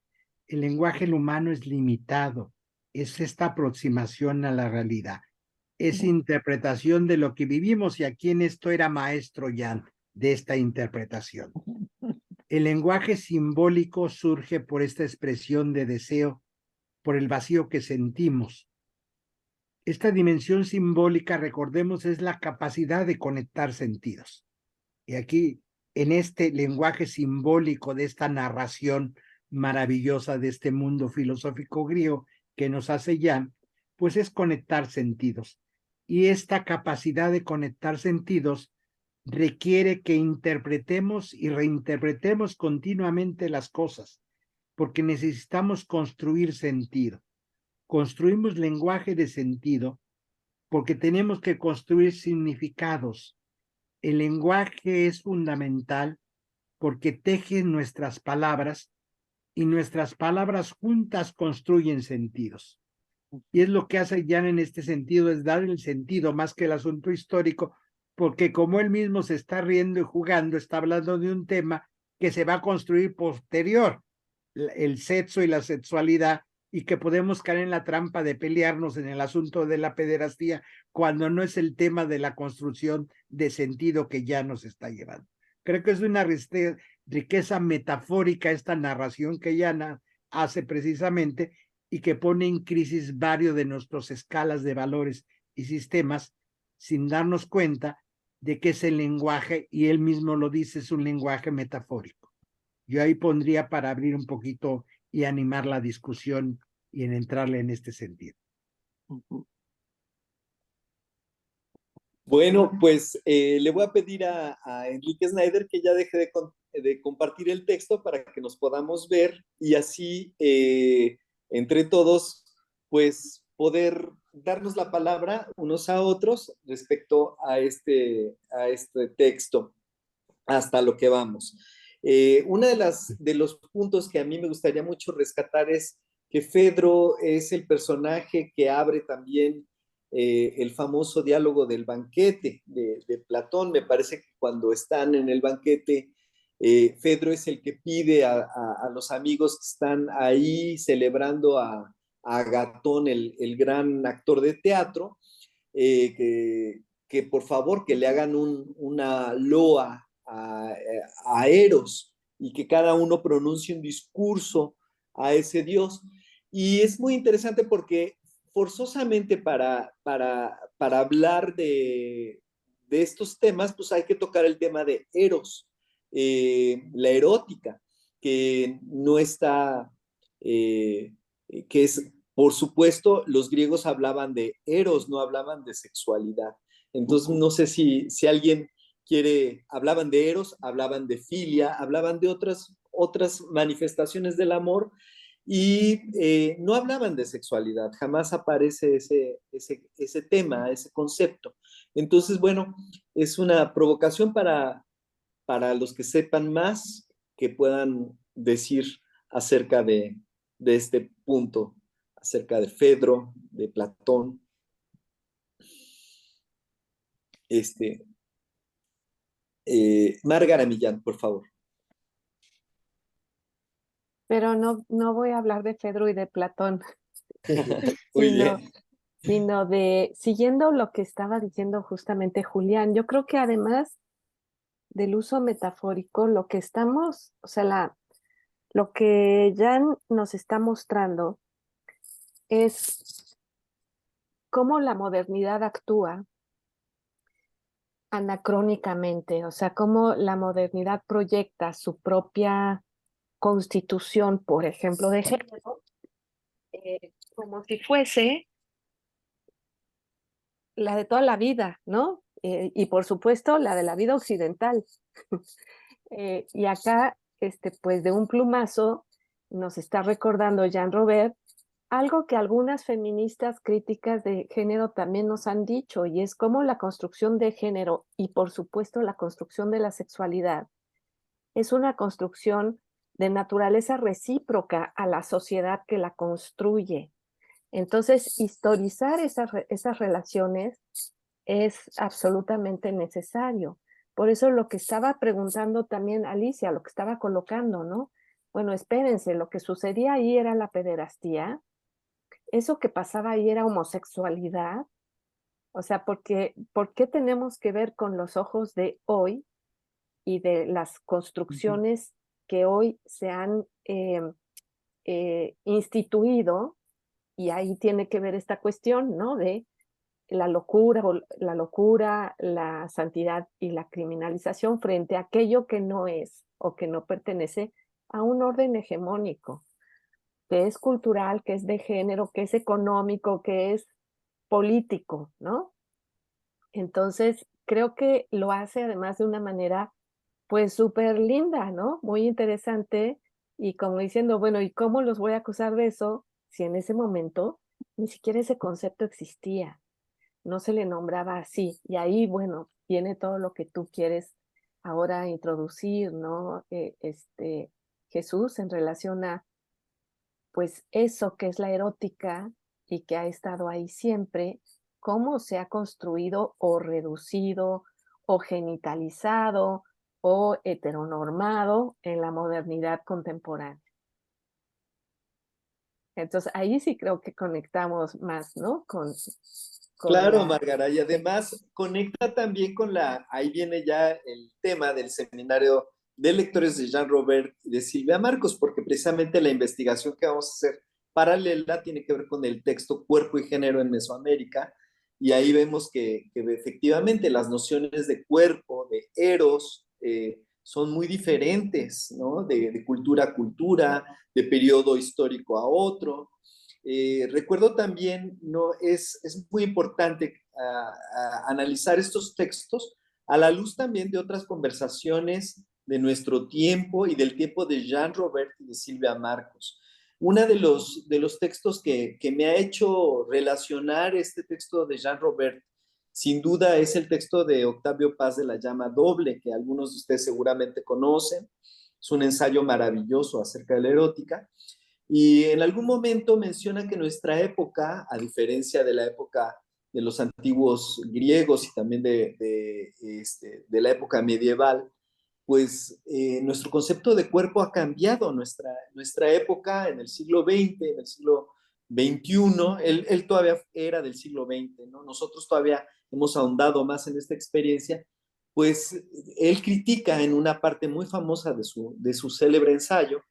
S5: El lenguaje humano es limitado. Es esta aproximación a la realidad. Es interpretación de lo que vivimos, y aquí en esto era maestro Jan de esta interpretación. El lenguaje simbólico surge por esta expresión de deseo, por el vacío que sentimos. Esta dimensión simbólica, recordemos, es la capacidad de conectar sentidos. Y aquí, en este lenguaje simbólico de esta narración maravillosa de este mundo filosófico griego que nos hace Jan, pues es conectar sentidos. Y esta capacidad de conectar sentidos requiere que interpretemos y reinterpretemos continuamente las cosas, porque necesitamos construir sentido. Construimos lenguaje de sentido porque tenemos que construir significados. El lenguaje es fundamental porque teje nuestras palabras y nuestras palabras juntas construyen sentidos. Y es lo que hace Jan en este sentido, es dar el sentido más que el asunto histórico, porque como él mismo se está riendo y jugando, está hablando de un tema que se va a construir posterior, el sexo y la sexualidad, y que podemos caer en la trampa de pelearnos en el asunto de la pederastía cuando no es el tema de la construcción de sentido que ya nos está llevando. Creo que es una riqueza metafórica esta narración que Yana hace precisamente y que pone en crisis varios de nuestras escalas de valores y sistemas sin darnos cuenta de que ese lenguaje, y él mismo lo dice, es un lenguaje metafórico. Yo ahí pondría para abrir un poquito y animar la discusión y en entrarle en este sentido.
S4: Bueno, pues le voy a pedir a Enrique Snyder que ya deje de compartir el texto para que nos podamos ver y así entre todos, pues poder darnos la palabra unos a otros respecto a este texto, hasta lo que vamos. Uno de los puntos que a mí me gustaría mucho rescatar es que Fedro es el personaje que abre también el famoso diálogo del banquete de Platón. Me parece que cuando están en el banquete, Fedro es el que pide a los amigos que están ahí celebrando a Agatón, el gran actor de teatro, que por favor que le hagan una loa a Eros y que cada uno pronuncie un discurso a ese dios. Y es muy interesante porque forzosamente para hablar de estos temas, pues hay que tocar el tema de Eros, la erótica, que no está, que es, por supuesto, los griegos hablaban de Eros, no hablaban de sexualidad. Entonces, no sé si alguien hablaban de Eros, hablaban de filia, hablaban de otras manifestaciones del amor y no hablaban de sexualidad, jamás aparece ese tema, ese concepto. Entonces, bueno, es una provocación para los que sepan más, que puedan decir acerca de este punto, acerca de Fedro, de Platón. Márgara Millán, por favor.
S6: Pero no voy a hablar de Fedro y de Platón,
S4: Muy bien.
S6: sino siguiendo lo que estaba diciendo justamente Julián. Yo creo que además del uso metafórico, lo que estamos, o sea, lo que Jan nos está mostrando es cómo la modernidad actúa anacrónicamente, o sea, cómo la modernidad proyecta su propia constitución, por ejemplo, de género, como si fuese la de toda la vida, ¿no? Y por supuesto, la de la vida occidental. Y acá, pues de un plumazo, nos está recordando Jean Robert algo que algunas feministas críticas de género también nos han dicho, y es cómo la construcción de género y por supuesto la construcción de la sexualidad es una construcción de naturaleza recíproca a la sociedad que la construye. Entonces, historizar esas relaciones es absolutamente necesario. Por eso lo que estaba preguntando también Alicia, lo que estaba colocando, ¿no? Bueno, espérense, lo que sucedía ahí era la pederastía, eso que pasaba ahí era homosexualidad. O sea, ¿por qué tenemos que ver con los ojos de hoy y de las construcciones que hoy se han instituido? Y ahí tiene que ver esta cuestión, ¿no? De la locura, la santidad y la criminalización frente a aquello que no es o que no pertenece a un orden hegemónico, que es cultural, que es de género, que es económico, que es político, ¿no? Entonces, creo que lo hace además de una manera, pues, súper linda, ¿no? Muy interesante y como diciendo, bueno, ¿y cómo los voy a acusar de eso si en ese momento ni siquiera ese concepto existía? No se le nombraba así. Y ahí, bueno, viene todo lo que tú quieres ahora introducir, ¿no? Jesús en relación a, pues, eso que es la erótica y que ha estado ahí siempre, cómo se ha construido o reducido o genitalizado o heteronormado en la modernidad contemporánea. Entonces, ahí sí creo que conectamos más, ¿no?
S4: Claro, Márgara, y además conecta también con ahí viene ya el tema del seminario de lectores de Jean Robert y de Silvia Marcos, porque precisamente la investigación que vamos a hacer paralela tiene que ver con el texto Cuerpo y Género en Mesoamérica, y ahí vemos que efectivamente las nociones de cuerpo, de eros, son muy diferentes, ¿no? De cultura a cultura, de periodo histórico a otro. Recuerdo también, ¿no? Es muy importante analizar estos textos a la luz también de otras conversaciones de nuestro tiempo y del tiempo de Jean Robert y de Silvia Marcos. Uno de los textos que me ha hecho relacionar este texto de Jean Robert, sin duda, es el texto de Octavio Paz de la Llama Doble, que algunos de ustedes seguramente conocen. Es un ensayo maravilloso acerca de la erótica. Y en algún momento menciona que nuestra época, a diferencia de la época de los antiguos griegos y también de la época medieval, pues nuestro concepto de cuerpo ha cambiado. Nuestra época en el siglo XX, en el siglo XXI, él todavía era del siglo XX, ¿no? Nosotros todavía hemos ahondado más en esta experiencia, pues él critica en una parte muy famosa de su célebre ensayo,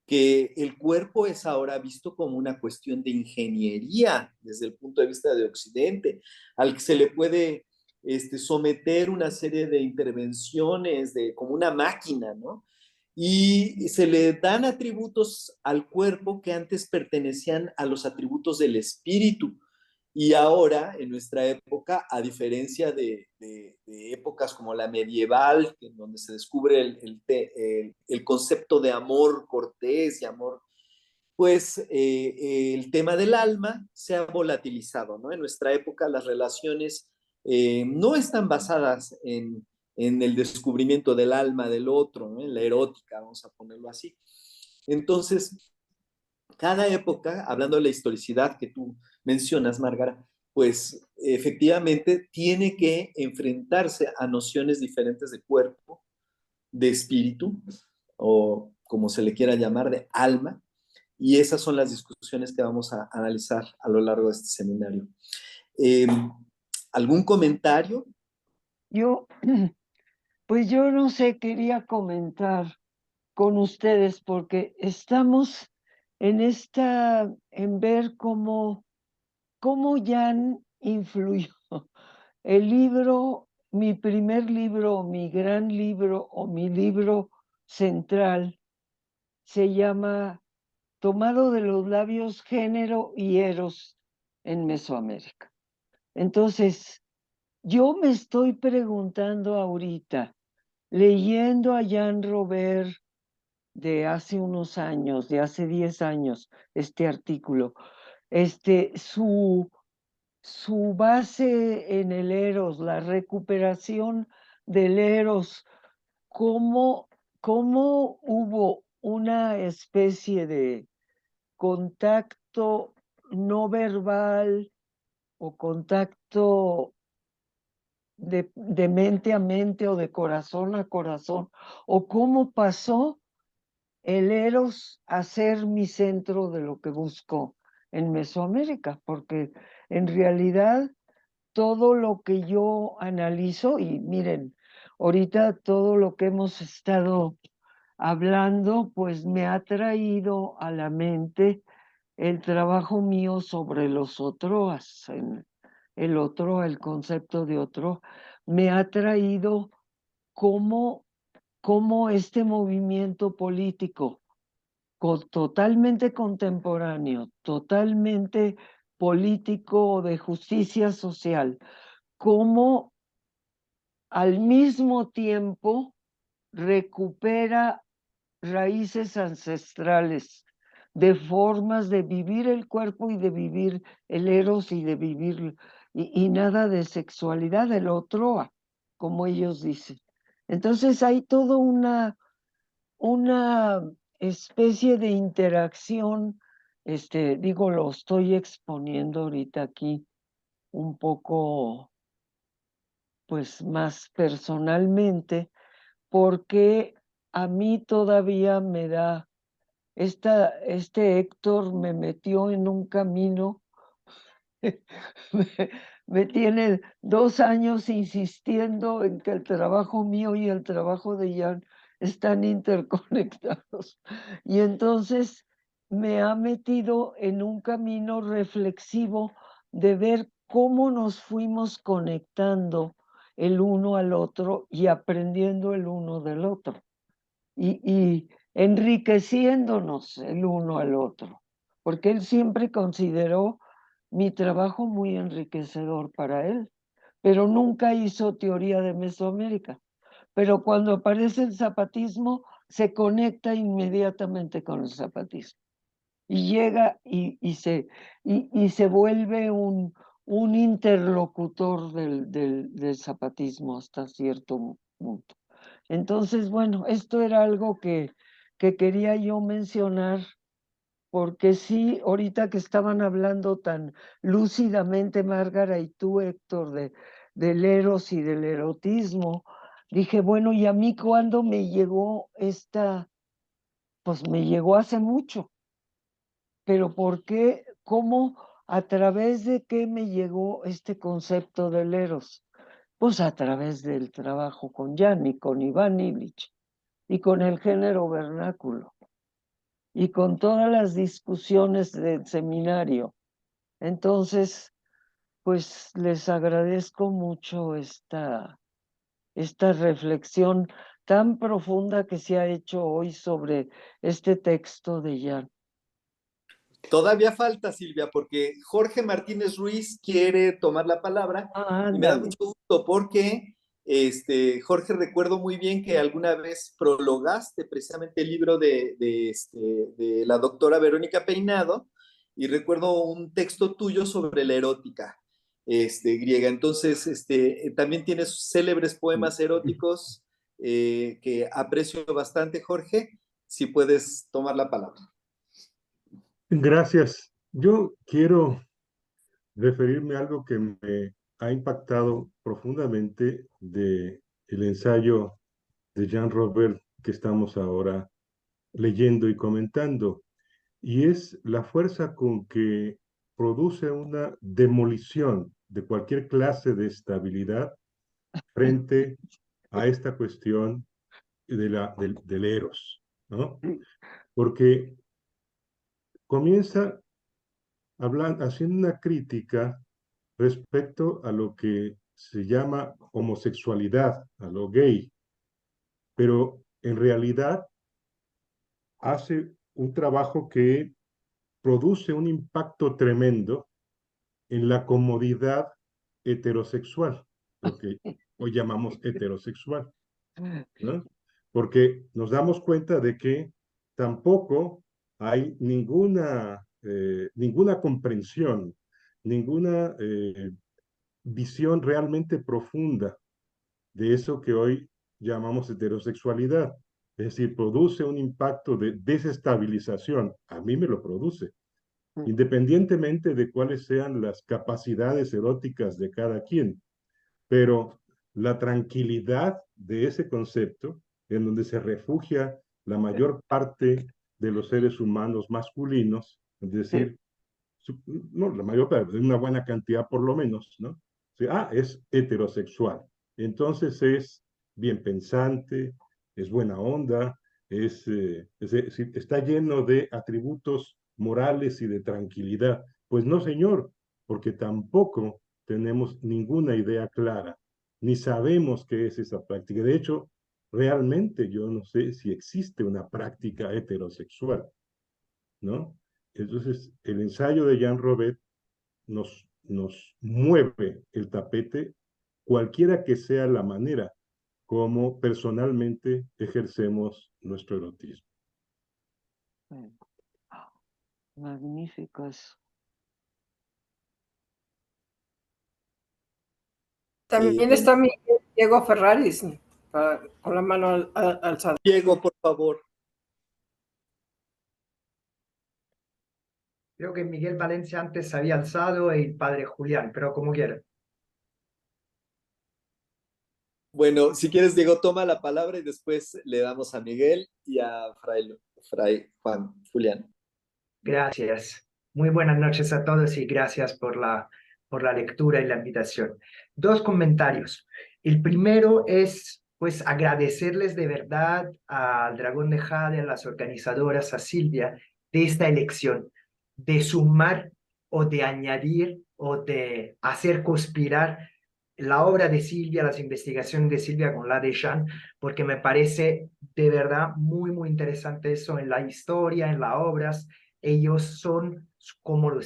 S4: que el cuerpo es ahora visto como una cuestión de ingeniería desde el punto de vista de Occidente, al que se le puede someter una serie de intervenciones como una máquina, ¿no? Y se le dan atributos al cuerpo que antes pertenecían a los atributos del espíritu. Y ahora, en nuestra época, a diferencia de épocas como la medieval, en donde se descubre el concepto de amor cortés y amor, pues el tema del alma se ha volatilizado, ¿no? En nuestra época las relaciones no están basadas en el descubrimiento del alma del otro, ¿no? En la erótica, vamos a ponerlo así. Entonces, cada época, hablando de la historicidad que tú mencionas, Márgara, pues efectivamente tiene que enfrentarse a nociones diferentes de cuerpo, de espíritu, o como se le quiera llamar, de alma, y esas son las discusiones que vamos a analizar a lo largo de este seminario. ¿Algún comentario?
S2: Pues yo no sé, quería comentar con ustedes porque estamos en ver cómo Jan influyó. El libro, mi primer libro, mi gran libro o mi libro central se llama Tomado de los labios, género y eros en Mesoamérica. Entonces, yo me estoy preguntando ahorita, leyendo a Jean Robert de hace unos años, de hace 10 años, este artículo, su base en el eros, la recuperación del eros, cómo hubo una especie de contacto no verbal o contacto de mente a mente o de corazón a corazón, o cómo pasó el eros a ser mi centro de lo que busco en Mesoamérica, porque en realidad todo lo que yo analizo, y miren, ahorita todo lo que hemos estado hablando, pues me ha traído a la mente el trabajo mío sobre los Otroas, el otro, el concepto de otro, me ha traído cómo este movimiento político totalmente contemporáneo, totalmente político de justicia social, cómo al mismo tiempo recupera raíces ancestrales de formas de vivir el cuerpo y de vivir el eros y de vivir y nada de sexualidad, el otroa, como ellos dicen. Entonces hay toda una especie de interacción digo, lo estoy exponiendo ahorita aquí un poco, pues más personalmente, porque a mí todavía me da, este Héctor me metió en un camino, me tiene 2 años insistiendo en que el trabajo mío y el trabajo de Jan están interconectados. Y entonces me ha metido en un camino reflexivo de ver cómo nos fuimos conectando el uno al otro y aprendiendo el uno del otro y enriqueciéndonos el uno al otro, porque él siempre consideró mi trabajo muy enriquecedor para él, pero nunca hizo teoría de Mesoamérica. Pero cuando aparece el zapatismo, se conecta inmediatamente con el zapatismo y llega y se vuelve un interlocutor del zapatismo hasta cierto punto. Entonces, bueno, esto era algo que quería yo mencionar, porque sí, ahorita que estaban hablando tan lúcidamente Márgara y tú, Héctor, del eros y del erotismo, dije, bueno, ¿y a mí cuándo me llegó esta? Pues me llegó hace mucho, pero ¿por qué? ¿Cómo? ¿A través de qué me llegó este concepto del eros? Pues a través del trabajo con Jan y con Iván Illich y con el género vernáculo y con todas las discusiones del seminario. Entonces, pues les agradezco mucho esta reflexión tan profunda que se ha hecho hoy sobre este texto de Jan.
S4: Todavía falta, Silvia, porque Jorge Martínez Ruiz quiere tomar la palabra y me da mucho gusto porque, Jorge, recuerdo muy bien que alguna vez prologaste precisamente el libro de la doctora Verónica Peinado y recuerdo un texto tuyo sobre la erótica griega. Entonces, también tienes célebres poemas eróticos que aprecio bastante, Jorge, si puedes tomar la palabra.
S3: Gracias. Yo quiero referirme a algo que me ha impactado profundamente de el ensayo de Jean Robert que estamos ahora leyendo y comentando, y es la fuerza con que produce una demolición de cualquier clase de estabilidad frente a esta cuestión del eros, ¿no? Porque comienza haciendo una crítica respecto a lo que se llama homosexualidad, a lo gay, pero en realidad hace un trabajo que produce un impacto tremendo en la comodidad heterosexual, lo que hoy llamamos heterosexual, ¿no? Porque nos damos cuenta de que tampoco hay ninguna comprensión, ninguna visión realmente profunda de eso que hoy llamamos heterosexualidad. Es decir, produce un impacto de desestabilización. A mí me lo produce, independientemente de cuáles sean las capacidades eróticas de cada quien. Pero la tranquilidad de ese concepto, en donde se refugia la mayor parte de los seres humanos masculinos, es decir, no, la mayor parte, una buena cantidad por lo menos, ¿no? O sea, es heterosexual. Entonces es bien pensante, es buena onda, está lleno de atributos morales y de tranquilidad. Pues no, señor, porque tampoco tenemos ninguna idea clara, ni sabemos qué es esa práctica. De hecho, realmente yo no sé si existe una práctica heterosexual, ¿no? Entonces, el ensayo de Jean Robert nos mueve el tapete, cualquiera que sea la manera como personalmente ejercemos nuestro erotismo.
S2: Magnífico eso.
S9: También está Diego Ferraris, con la mano alzada.
S4: Diego, por favor.
S12: Creo que Miguel Valencia antes se había alzado y el padre Julián, pero como quieran.
S4: Bueno, si quieres, Diego, toma la palabra y después le damos a Miguel y a Fray Juan Julián.
S12: Gracias. Muy buenas noches a todos y gracias por la lectura y la invitación. Dos comentarios. El primero es, pues, agradecerles de verdad al Dragón de Jade, a las organizadoras, a Silvia, de esta elección, de sumar o de añadir o de hacer conspirar la obra de Silvia, las investigaciones de Silvia con la de Jean, porque me parece de verdad muy, muy interesante eso en la historia, en las obras. Ellos son, como lo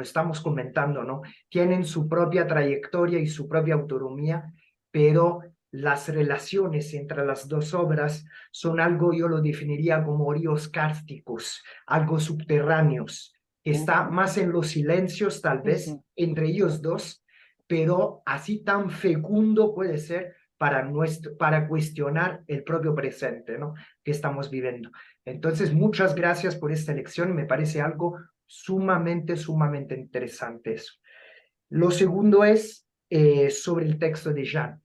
S12: estamos comentando, ¿no? Tienen su propia trayectoria y su propia autonomía, pero las relaciones entre las dos obras son algo, yo lo definiría como ríos cársticos, algo subterráneos, que está más en los silencios, tal vez, entre ellos dos, pero así tan fecundo puede ser para cuestionar el propio presente, ¿no? Que estamos viviendo. Entonces, muchas gracias por esta elección. Me parece algo sumamente, sumamente interesante eso. Lo segundo es sobre el texto de Jean.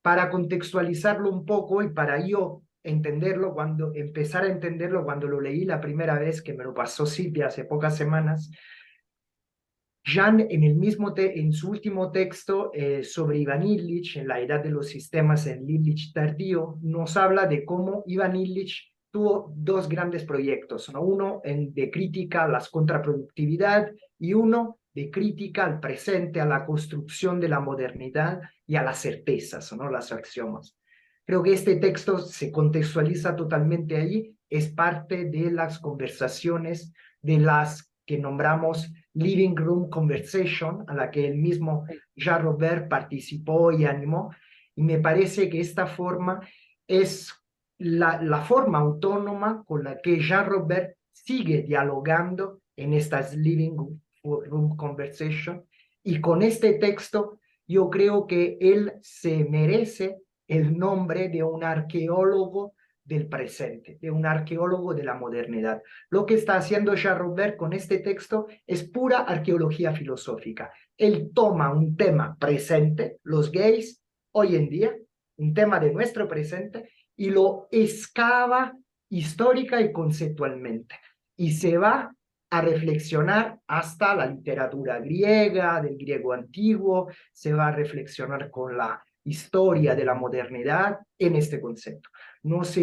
S12: Para contextualizarlo un poco y para yo entenderlo, empezar a entenderlo cuando lo leí la primera vez, que me lo pasó Silvia hace pocas semanas, Jean, en su último texto sobre Ivan Illich, en la edad de los sistemas en Illich tardío, nos habla de cómo Ivan Illich tuvo dos grandes proyectos, ¿no? Uno de crítica a la contraproductividad y uno de crítica al presente, a la construcción de la modernidad y a las certezas, ¿no? Las axiomas. Creo que este texto se contextualiza totalmente allí, es parte de las conversaciones de las que nombramos Living Room Conversation, a la que el mismo Jean Robert participó y animó, y me parece que esta forma es la forma autónoma con la que Jean Robert sigue dialogando en estas Living Room Conversation, y con este texto yo creo que él se merece el nombre de un arqueólogo del presente, de un arqueólogo de la modernidad. Lo que está haciendo Jean Robert con este texto es pura arqueología filosófica. Él toma un tema presente, los gays, hoy en día, un tema de nuestro presente, y lo excava histórica y conceptualmente. Y se va a reflexionar hasta la literatura griega, del griego antiguo, se va a reflexionar con la historia de la modernidad en este concepto. Nos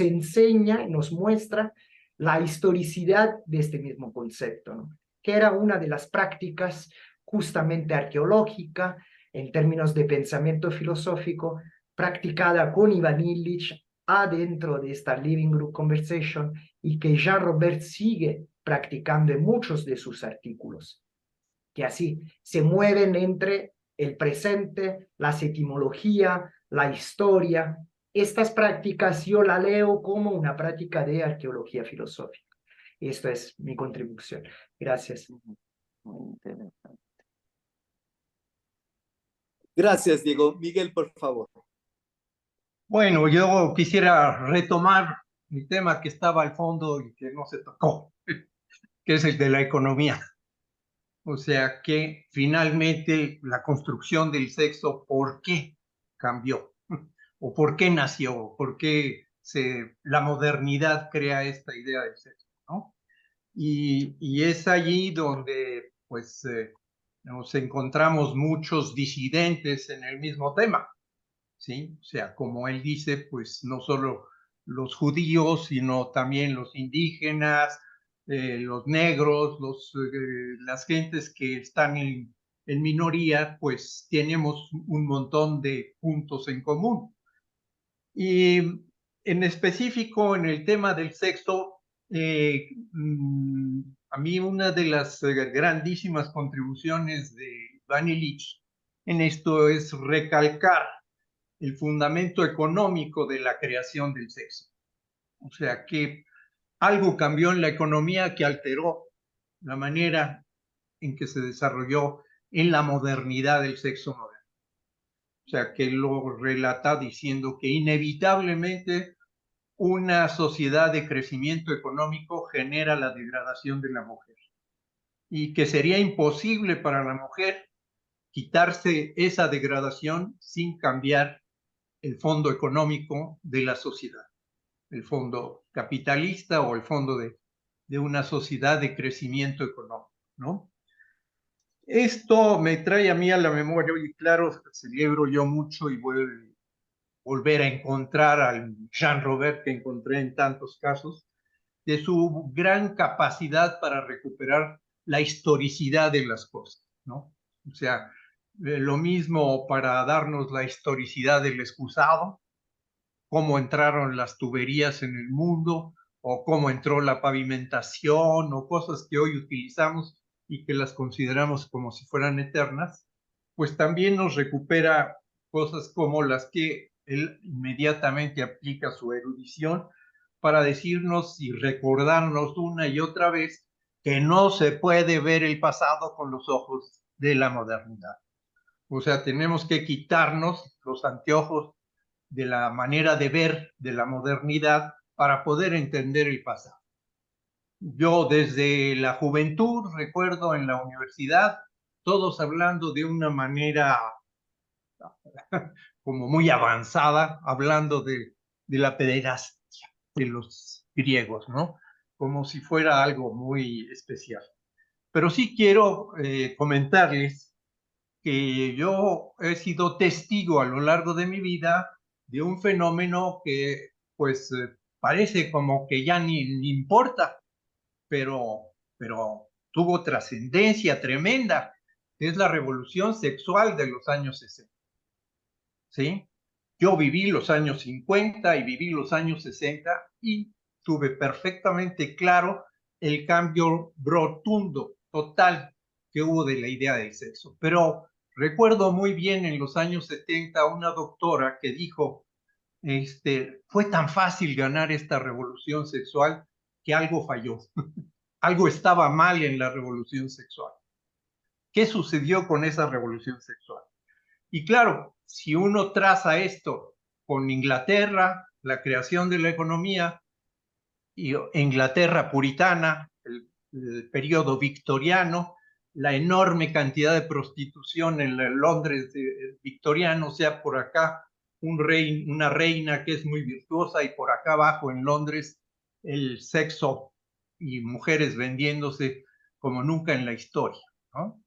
S12: enseña, nos muestra la historicidad de este mismo concepto, ¿no? Que era una de las prácticas justamente arqueológica, en términos de pensamiento filosófico, practicada con Ivan Illich adentro de esta Living Group Conversation y que Jean Robert sigue practicando en muchos de sus artículos, que así se mueven entre el presente, la etimología, la historia. Estas prácticas yo la leo como una práctica de arqueología filosófica. Esto es mi contribución. Gracias.
S2: Muy interesante.
S4: Gracias, Diego. Miguel, por favor.
S7: Bueno, yo quisiera retomar el tema que estaba al fondo y que no se tocó, que es el de la economía. O sea, que finalmente la construcción del sexo, ¿por qué cambió? ¿O por qué nació? ¿Por qué la modernidad crea esta idea del sexo? ¿No? Y es allí donde pues nos encontramos muchos disidentes en el mismo tema, ¿sí? O sea, como él dice, pues no solo los judíos, sino también los indígenas, los negros, las gentes que están en minoría, pues tenemos un montón de puntos en común. Y en específico en el tema del sexo, a mí una de las grandísimas contribuciones de Ivan Illich en esto es recalcar el fundamento económico de la creación del sexo. O sea que algo cambió en la economía que alteró la manera en que se desarrolló en la modernidad del sexo moderno. O sea que lo relata diciendo que inevitablemente una sociedad de crecimiento económico genera la degradación de la mujer. y que sería imposible para la mujer quitarse esa degradación sin cambiar el fondo económico de la sociedad, el fondo capitalista o el fondo de una sociedad de crecimiento económico, ¿no? Esto me trae a mí a la memoria, y claro, celebro yo mucho y voy a volver a encontrar al Jean Robert que encontré en tantos casos, de su gran capacidad para recuperar la historicidad de las cosas, ¿no? O sea, lo mismo para darnos la historicidad del excusado, cómo entraron las tuberías en el mundo, o cómo entró la pavimentación, o cosas que hoy utilizamos y que las consideramos como si fueran eternas, pues también nos recupera cosas como las que él inmediatamente aplica su erudición para decirnos y recordarnos una y otra vez que no se puede ver el pasado con los ojos de la modernidad. O sea, tenemos que quitarnos los anteojos de la manera de ver de la modernidad para poder entender el pasado. Yo desde la juventud recuerdo en la universidad todos hablando de una manera como muy avanzada, hablando de la pederastia de los griegos, ¿no? Como si fuera algo muy especial. Pero sí quiero comentarles que yo he sido testigo a lo largo de mi vida de un fenómeno que pues parece como que ya ni importa, pero tuvo trascendencia tremenda, que es la revolución sexual de los años 60. ¿Sí? Yo viví los años 50 y viví los años 60 y tuve perfectamente claro el cambio rotundo, total, que hubo de la idea del sexo. Pero recuerdo muy bien en los años 70 una doctora que dijo, fue tan fácil ganar esta revolución sexual que algo falló. Algo estaba mal en la revolución sexual. ¿Qué sucedió con esa revolución sexual? Y claro, si uno traza esto con Inglaterra, la creación de la economía, y Inglaterra puritana, el periodo victoriano, la enorme cantidad de prostitución en el Londres victoriano, o sea, por acá una reina que es muy virtuosa y por acá abajo en Londres el sexo y mujeres vendiéndose como nunca en la historia, ¿no?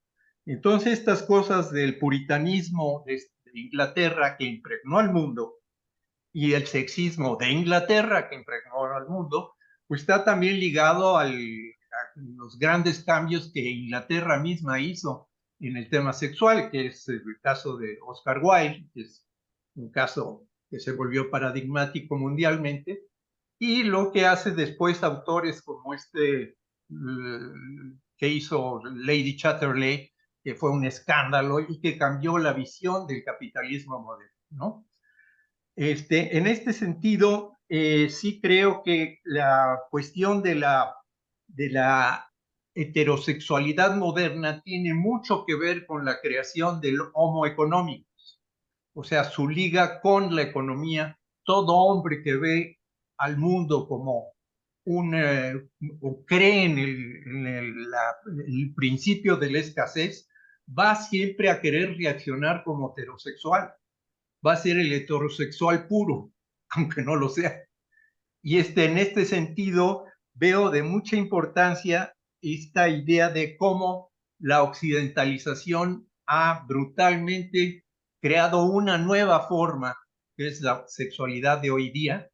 S7: Entonces estas cosas del puritanismo de Inglaterra que impregnó al mundo y el sexismo de Inglaterra que impregnó al mundo, pues está también ligado a los grandes cambios que Inglaterra misma hizo en el tema sexual, que es el caso de Oscar Wilde, que es un caso que se volvió paradigmático mundialmente, y lo que hace después autores como que hizo Lady Chatterley, que fue un escándalo y que cambió la visión del capitalismo moderno, ¿no? En este sentido, sí creo que la cuestión de la heterosexualidad moderna tiene mucho que ver con la creación del homo económicos, o sea, su liga con la economía. Todo hombre que ve al mundo como o cree en el principio de la escasez, va siempre a querer reaccionar como heterosexual. Va a ser el heterosexual puro, aunque no lo sea. Y en este sentido veo de mucha importancia esta idea de cómo la occidentalización ha brutalmente creado una nueva forma, que es la sexualidad de hoy día,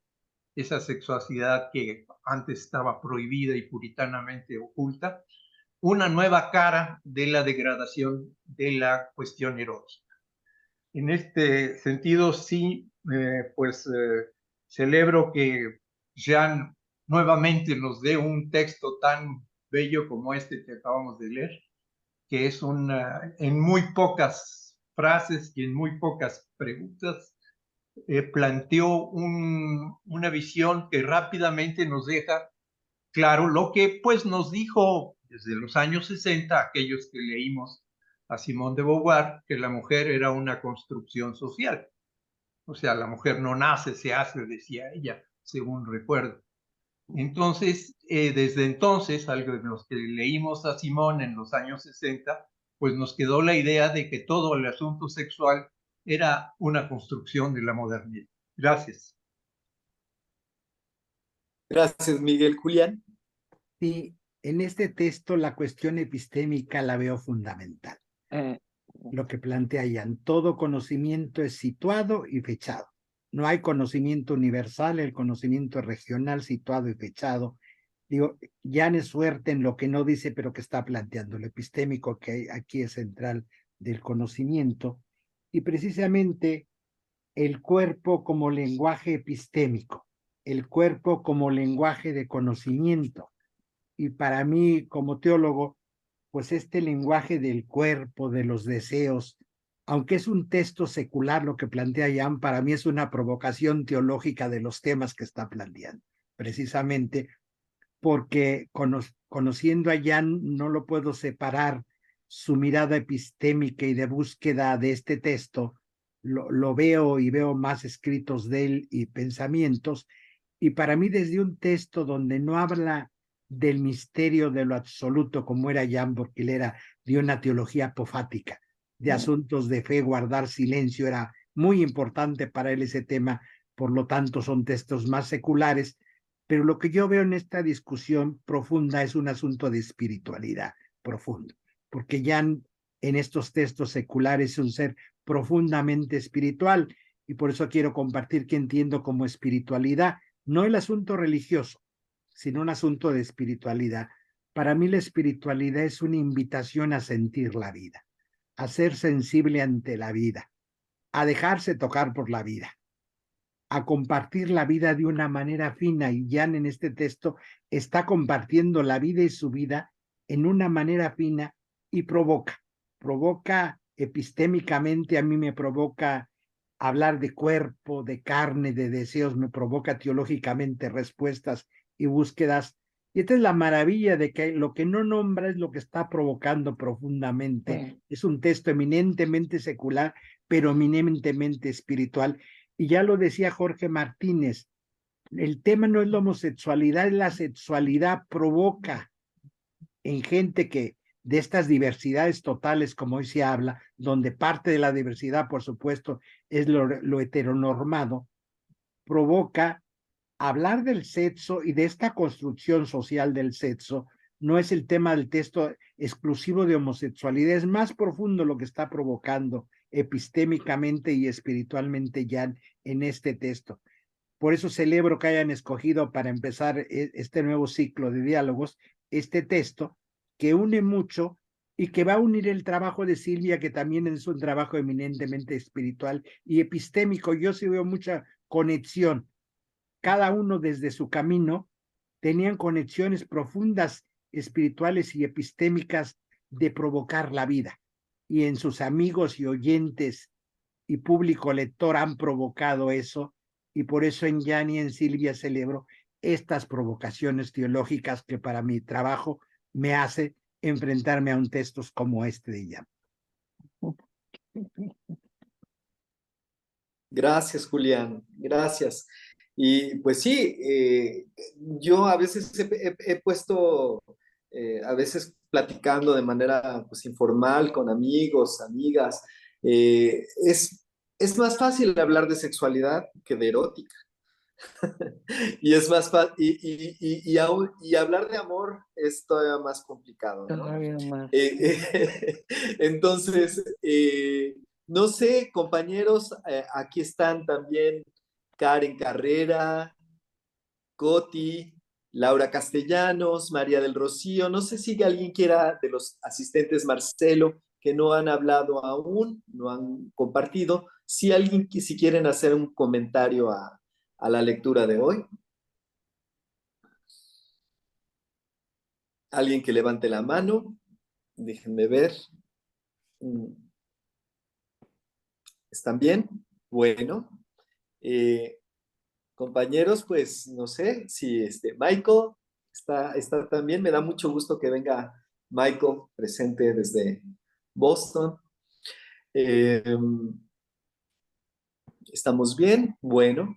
S7: esa sexualidad que antes estaba prohibida y puritanamente oculta, una nueva cara de la degradación de la cuestión erótica. En este sentido, sí, celebro que Jean nuevamente nos dé un texto tan bello como este que acabamos de leer, que es en muy pocas frases y en muy pocas preguntas, planteó una visión que rápidamente nos deja claro lo que pues nos dijo desde los años 60 aquellos que leímos a Simone de Beauvoir, que la mujer era una construcción social. O sea, la mujer no nace, se hace, decía ella, según recuerdo. Entonces, desde entonces, algo de los que leímos a Simón en los años 60, pues nos quedó la idea de que todo el asunto sexual era una construcción de la modernidad. Gracias.
S4: Gracias, Miguel. Julián.
S5: Sí, en este texto la cuestión epistémica la veo fundamental. Lo que plantea Jan, todo conocimiento es situado y fechado. No hay conocimiento universal, el conocimiento es regional, situado y fechado. Digo, Jan es fuerte en lo que no dice, pero que está planteando, lo epistémico que aquí es central del conocimiento, y precisamente el cuerpo como lenguaje epistémico, el cuerpo como lenguaje de conocimiento. Y para mí, como teólogo, pues este lenguaje del cuerpo, de los deseos, aunque es un texto secular lo que plantea Jan, para mí es una provocación teológica de los temas que está planteando, precisamente porque conociendo a Jan no lo puedo separar su mirada epistémica y de búsqueda de este texto, lo veo y veo más escritos de él y pensamientos, y para mí desde un texto donde no habla del misterio de lo absoluto como era Jan, porque él era de una teología apofática, de asuntos de fe, guardar silencio, era muy importante para él ese tema, por lo tanto son textos más seculares, pero lo que yo veo en esta discusión profunda es un asunto de espiritualidad profundo, porque Jan en estos textos seculares es un ser profundamente espiritual, y por eso quiero compartir que entiendo como espiritualidad, no el asunto religioso, sino un asunto de espiritualidad. Para mí la espiritualidad es una invitación a sentir la vida, a ser sensible ante la vida, a dejarse tocar por la vida, a compartir la vida de una manera fina, y Jan en este texto está compartiendo la vida y su vida en una manera fina y provoca epistémicamente, a mí me provoca hablar de cuerpo, de carne, de deseos, me provoca teológicamente respuestas y búsquedas. Y esta es la maravilla de que lo que no nombra es lo que está provocando profundamente. Es un texto eminentemente secular, pero eminentemente espiritual. Y ya lo decía Jorge Martínez, el tema no es la homosexualidad, es la sexualidad provoca en gente que de estas diversidades totales, como hoy se habla, donde parte de la diversidad, por supuesto, es lo heteronormado, provoca hablar del sexo y de esta construcción social del sexo. No es el tema del texto exclusivo de homosexualidad, es más profundo lo que está provocando epistémicamente y espiritualmente ya en este texto. Por eso celebro que hayan escogido para empezar este nuevo ciclo de diálogos, este texto que une mucho y que va a unir el trabajo de Silvia, que también es un trabajo eminentemente espiritual y epistémico. Yo sí veo mucha conexión. Cada uno desde su camino tenían conexiones profundas espirituales y epistémicas de provocar la vida. Y en sus amigos y oyentes y público lector han provocado eso, y por eso en Jan y en Silvia celebro estas provocaciones teológicas que para mi trabajo me hace enfrentarme a un texto como este de Jan.
S4: Gracias, Julián. Gracias. Y pues sí, yo a veces he puesto, a veces platicando de manera pues, informal con amigos, amigas, es más fácil hablar de sexualidad que de erótica. Y es más fácil, y hablar de amor es todavía más complicado, ¿no?
S2: Todavía más.
S4: Entonces, no sé, compañeros, aquí están también Karen Carrera, Coti, Laura Castellanos, María del Rocío. No sé si alguien quiera de los asistentes, Marcelo, que no han hablado aún, no han compartido. Si alguien, si quieren hacer un comentario a la lectura de hoy. Alguien que levante la mano. Déjenme ver. ¿Están bien? Bueno. Compañeros, pues no sé si Michael está también. Me da mucho gusto que venga Michael presente desde Boston. ¿Estamos bien? Bueno,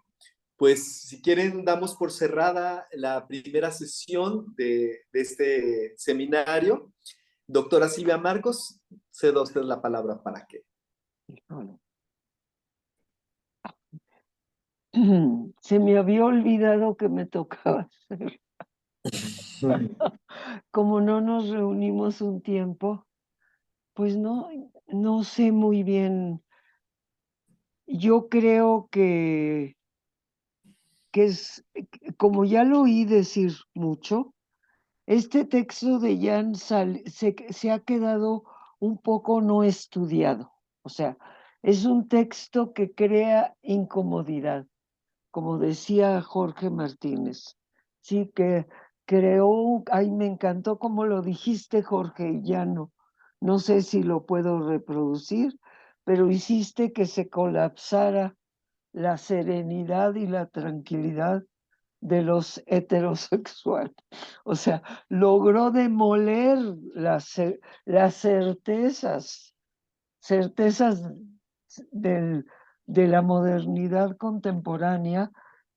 S4: pues si quieren damos por cerrada la primera sesión de este seminario. Doctora Silvia Marcos, cedo a usted la palabra para que.
S2: Se me había olvidado que me tocaba hacer. Como no nos reunimos un tiempo, pues no sé muy bien. Yo creo que es, como ya lo oí decir mucho, este texto de Jan se ha quedado un poco no estudiado. O sea, es un texto que crea incomodidad, como decía Jorge Martínez. Sí, que creó, ay, me encantó como lo dijiste, Jorge, ya no sé si lo puedo reproducir, pero hiciste que se colapsara la serenidad y la tranquilidad de los heterosexuales. O sea, logró demoler las certezas de la modernidad contemporánea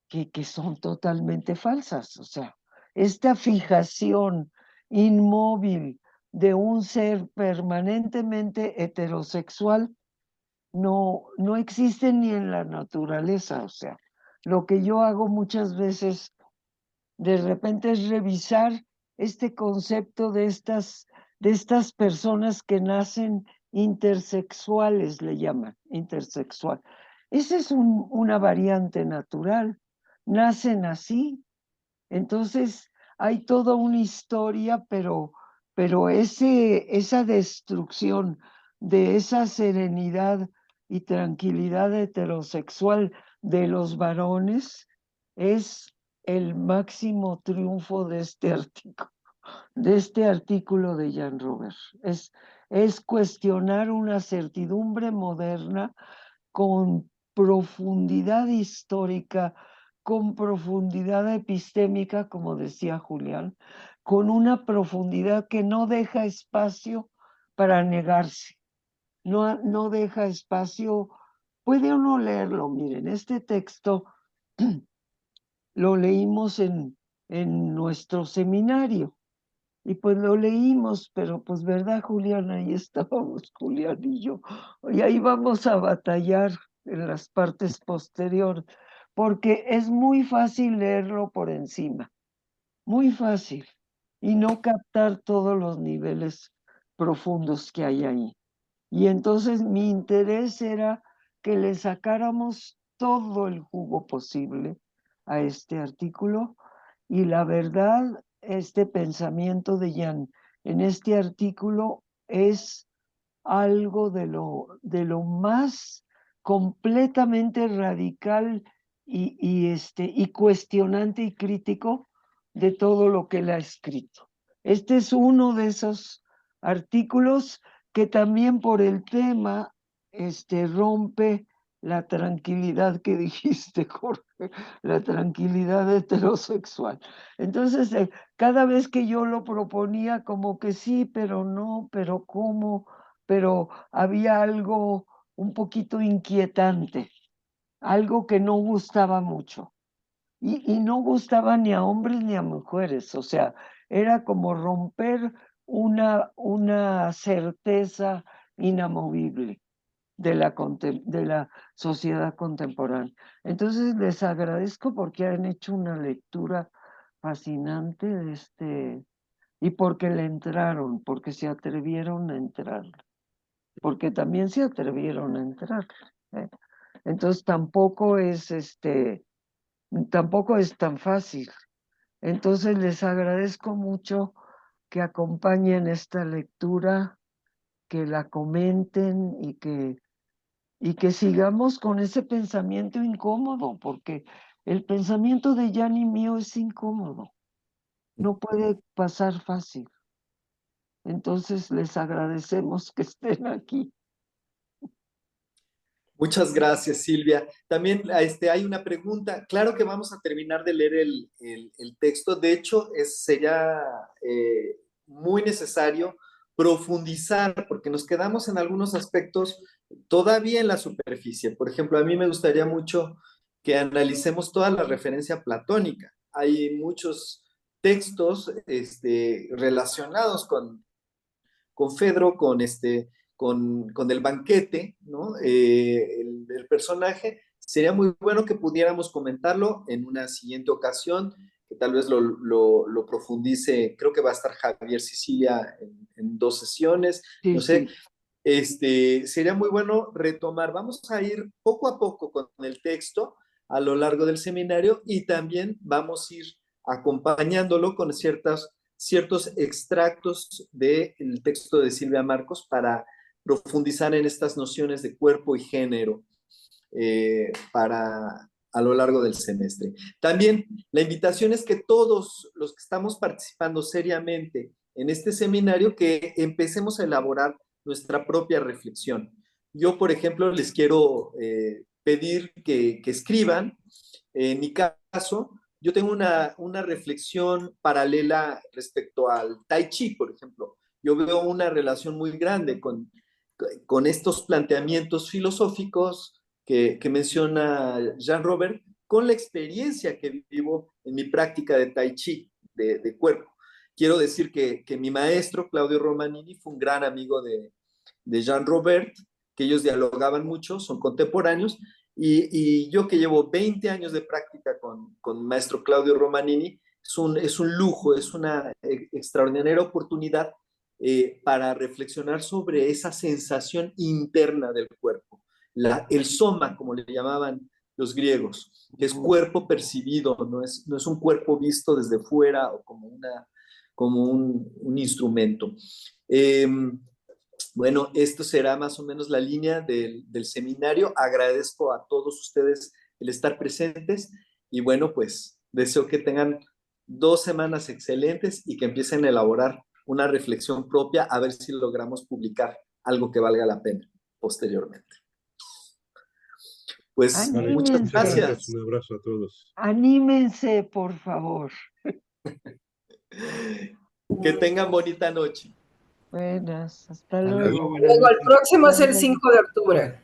S2: que son totalmente falsas. O sea, esta fijación inmóvil de un ser permanentemente heterosexual no existe ni en la naturaleza. O sea, lo que yo hago muchas veces de repente es revisar este concepto de estas personas que nacen intersexuales, le llaman, intersexual. Esa es una variante natural, nacen así. Entonces hay toda una historia, pero esa destrucción de esa serenidad y tranquilidad heterosexual de los varones es el máximo triunfo de este artículo de Jan Robert. Es cuestionar una certidumbre moderna con profundidad histórica, con profundidad epistémica, como decía Julián, con una profundidad que no deja espacio para negarse, no deja espacio. Puede uno leerlo, miren, este texto lo leímos en nuestro seminario. Y pues lo leímos, pero pues verdad, Julián, ahí estábamos, Julián y yo. Y ahí vamos a batallar en las partes posteriores, porque es muy fácil leerlo por encima, muy fácil, y no captar todos los niveles profundos que hay ahí. Y entonces mi interés era que le sacáramos todo el jugo posible a este artículo, y la verdad, este pensamiento de Jan en este artículo es algo de lo más completamente radical y cuestionante y crítico de todo lo que él ha escrito. Este es uno de esos artículos que también por el tema rompe la tranquilidad que dijiste, Jorge, la tranquilidad heterosexual. Entonces, cada vez que yo lo proponía, como que sí, pero no, pero cómo, pero había algo un poquito inquietante, algo que no gustaba mucho. Y no gustaba ni a hombres ni a mujeres. O sea, era como romper una certeza inamovible de la sociedad contemporánea. Entonces les agradezco porque han hecho una lectura fascinante y porque le entraron, porque se atrevieron a entrar, porque también se atrevieron a entrar. ¿eh? Entonces tampoco es tan fácil. Entonces les agradezco mucho que acompañen esta lectura, que la comenten y que sigamos con ese pensamiento incómodo, porque el pensamiento de Jan y mío es incómodo, no puede pasar fácil. Entonces les agradecemos que estén aquí.
S4: Muchas gracias, Silvia. También hay una pregunta. Claro que vamos a terminar de leer el texto. De hecho, sería muy necesario profundizar, porque nos quedamos en algunos aspectos todavía en la superficie. Por ejemplo, a mí me gustaría mucho que analicemos toda la referencia platónica. Hay muchos textos relacionados con Fedro, con el banquete, ¿no? El personaje. Sería muy bueno que pudiéramos comentarlo en una siguiente ocasión, que tal vez lo profundice. Creo que va a estar Javier Sicilia en 2 sesiones,
S2: Sí,
S4: no sé.
S2: sí.
S4: Sería muy bueno retomar. Vamos a ir poco a poco con el texto a lo largo del seminario, y también vamos a ir acompañándolo con ciertos extractos del texto de Silvia Marcos para profundizar en estas nociones de cuerpo y género a lo largo del semestre. También la invitación es que todos los que estamos participando seriamente en este seminario, que empecemos a elaborar nuestra propia reflexión. Yo, por ejemplo, les quiero pedir que escriban. En mi caso, yo tengo una reflexión paralela respecto al Tai Chi, por ejemplo. Yo veo una relación muy grande con estos planteamientos filosóficos que menciona Jean-Robert, con la experiencia que vivo en mi práctica de Tai Chi, de cuerpo. Quiero decir que mi maestro, Claudio Romanini, fue un gran amigo de Jean-Robert, que ellos dialogaban mucho, son contemporáneos, y yo que llevo 20 años de práctica con maestro Claudio Romanini, es un lujo, es una extraordinaria oportunidad para reflexionar sobre esa sensación interna del cuerpo. El soma, como le llamaban los griegos, que es cuerpo percibido, no es un cuerpo visto desde fuera o como un instrumento. Bueno, esto será más o menos la línea del seminario. Agradezco a todos ustedes el estar presentes, y bueno, pues deseo que tengan 2 semanas excelentes y que empiecen a elaborar una reflexión propia, a ver si logramos publicar algo que valga la pena posteriormente. Pues muchas gracias.
S3: Un abrazo a todos.
S2: Anímense, por favor.
S4: Que tengan bonita noche.
S2: Buenas, hasta luego.
S9: Luego, el próximo es el 5 de octubre.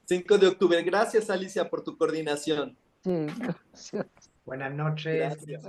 S4: 5 de octubre. Gracias, Alicia, por tu coordinación.
S2: Sí, gracias.
S12: Buenas noches.
S4: Gracias.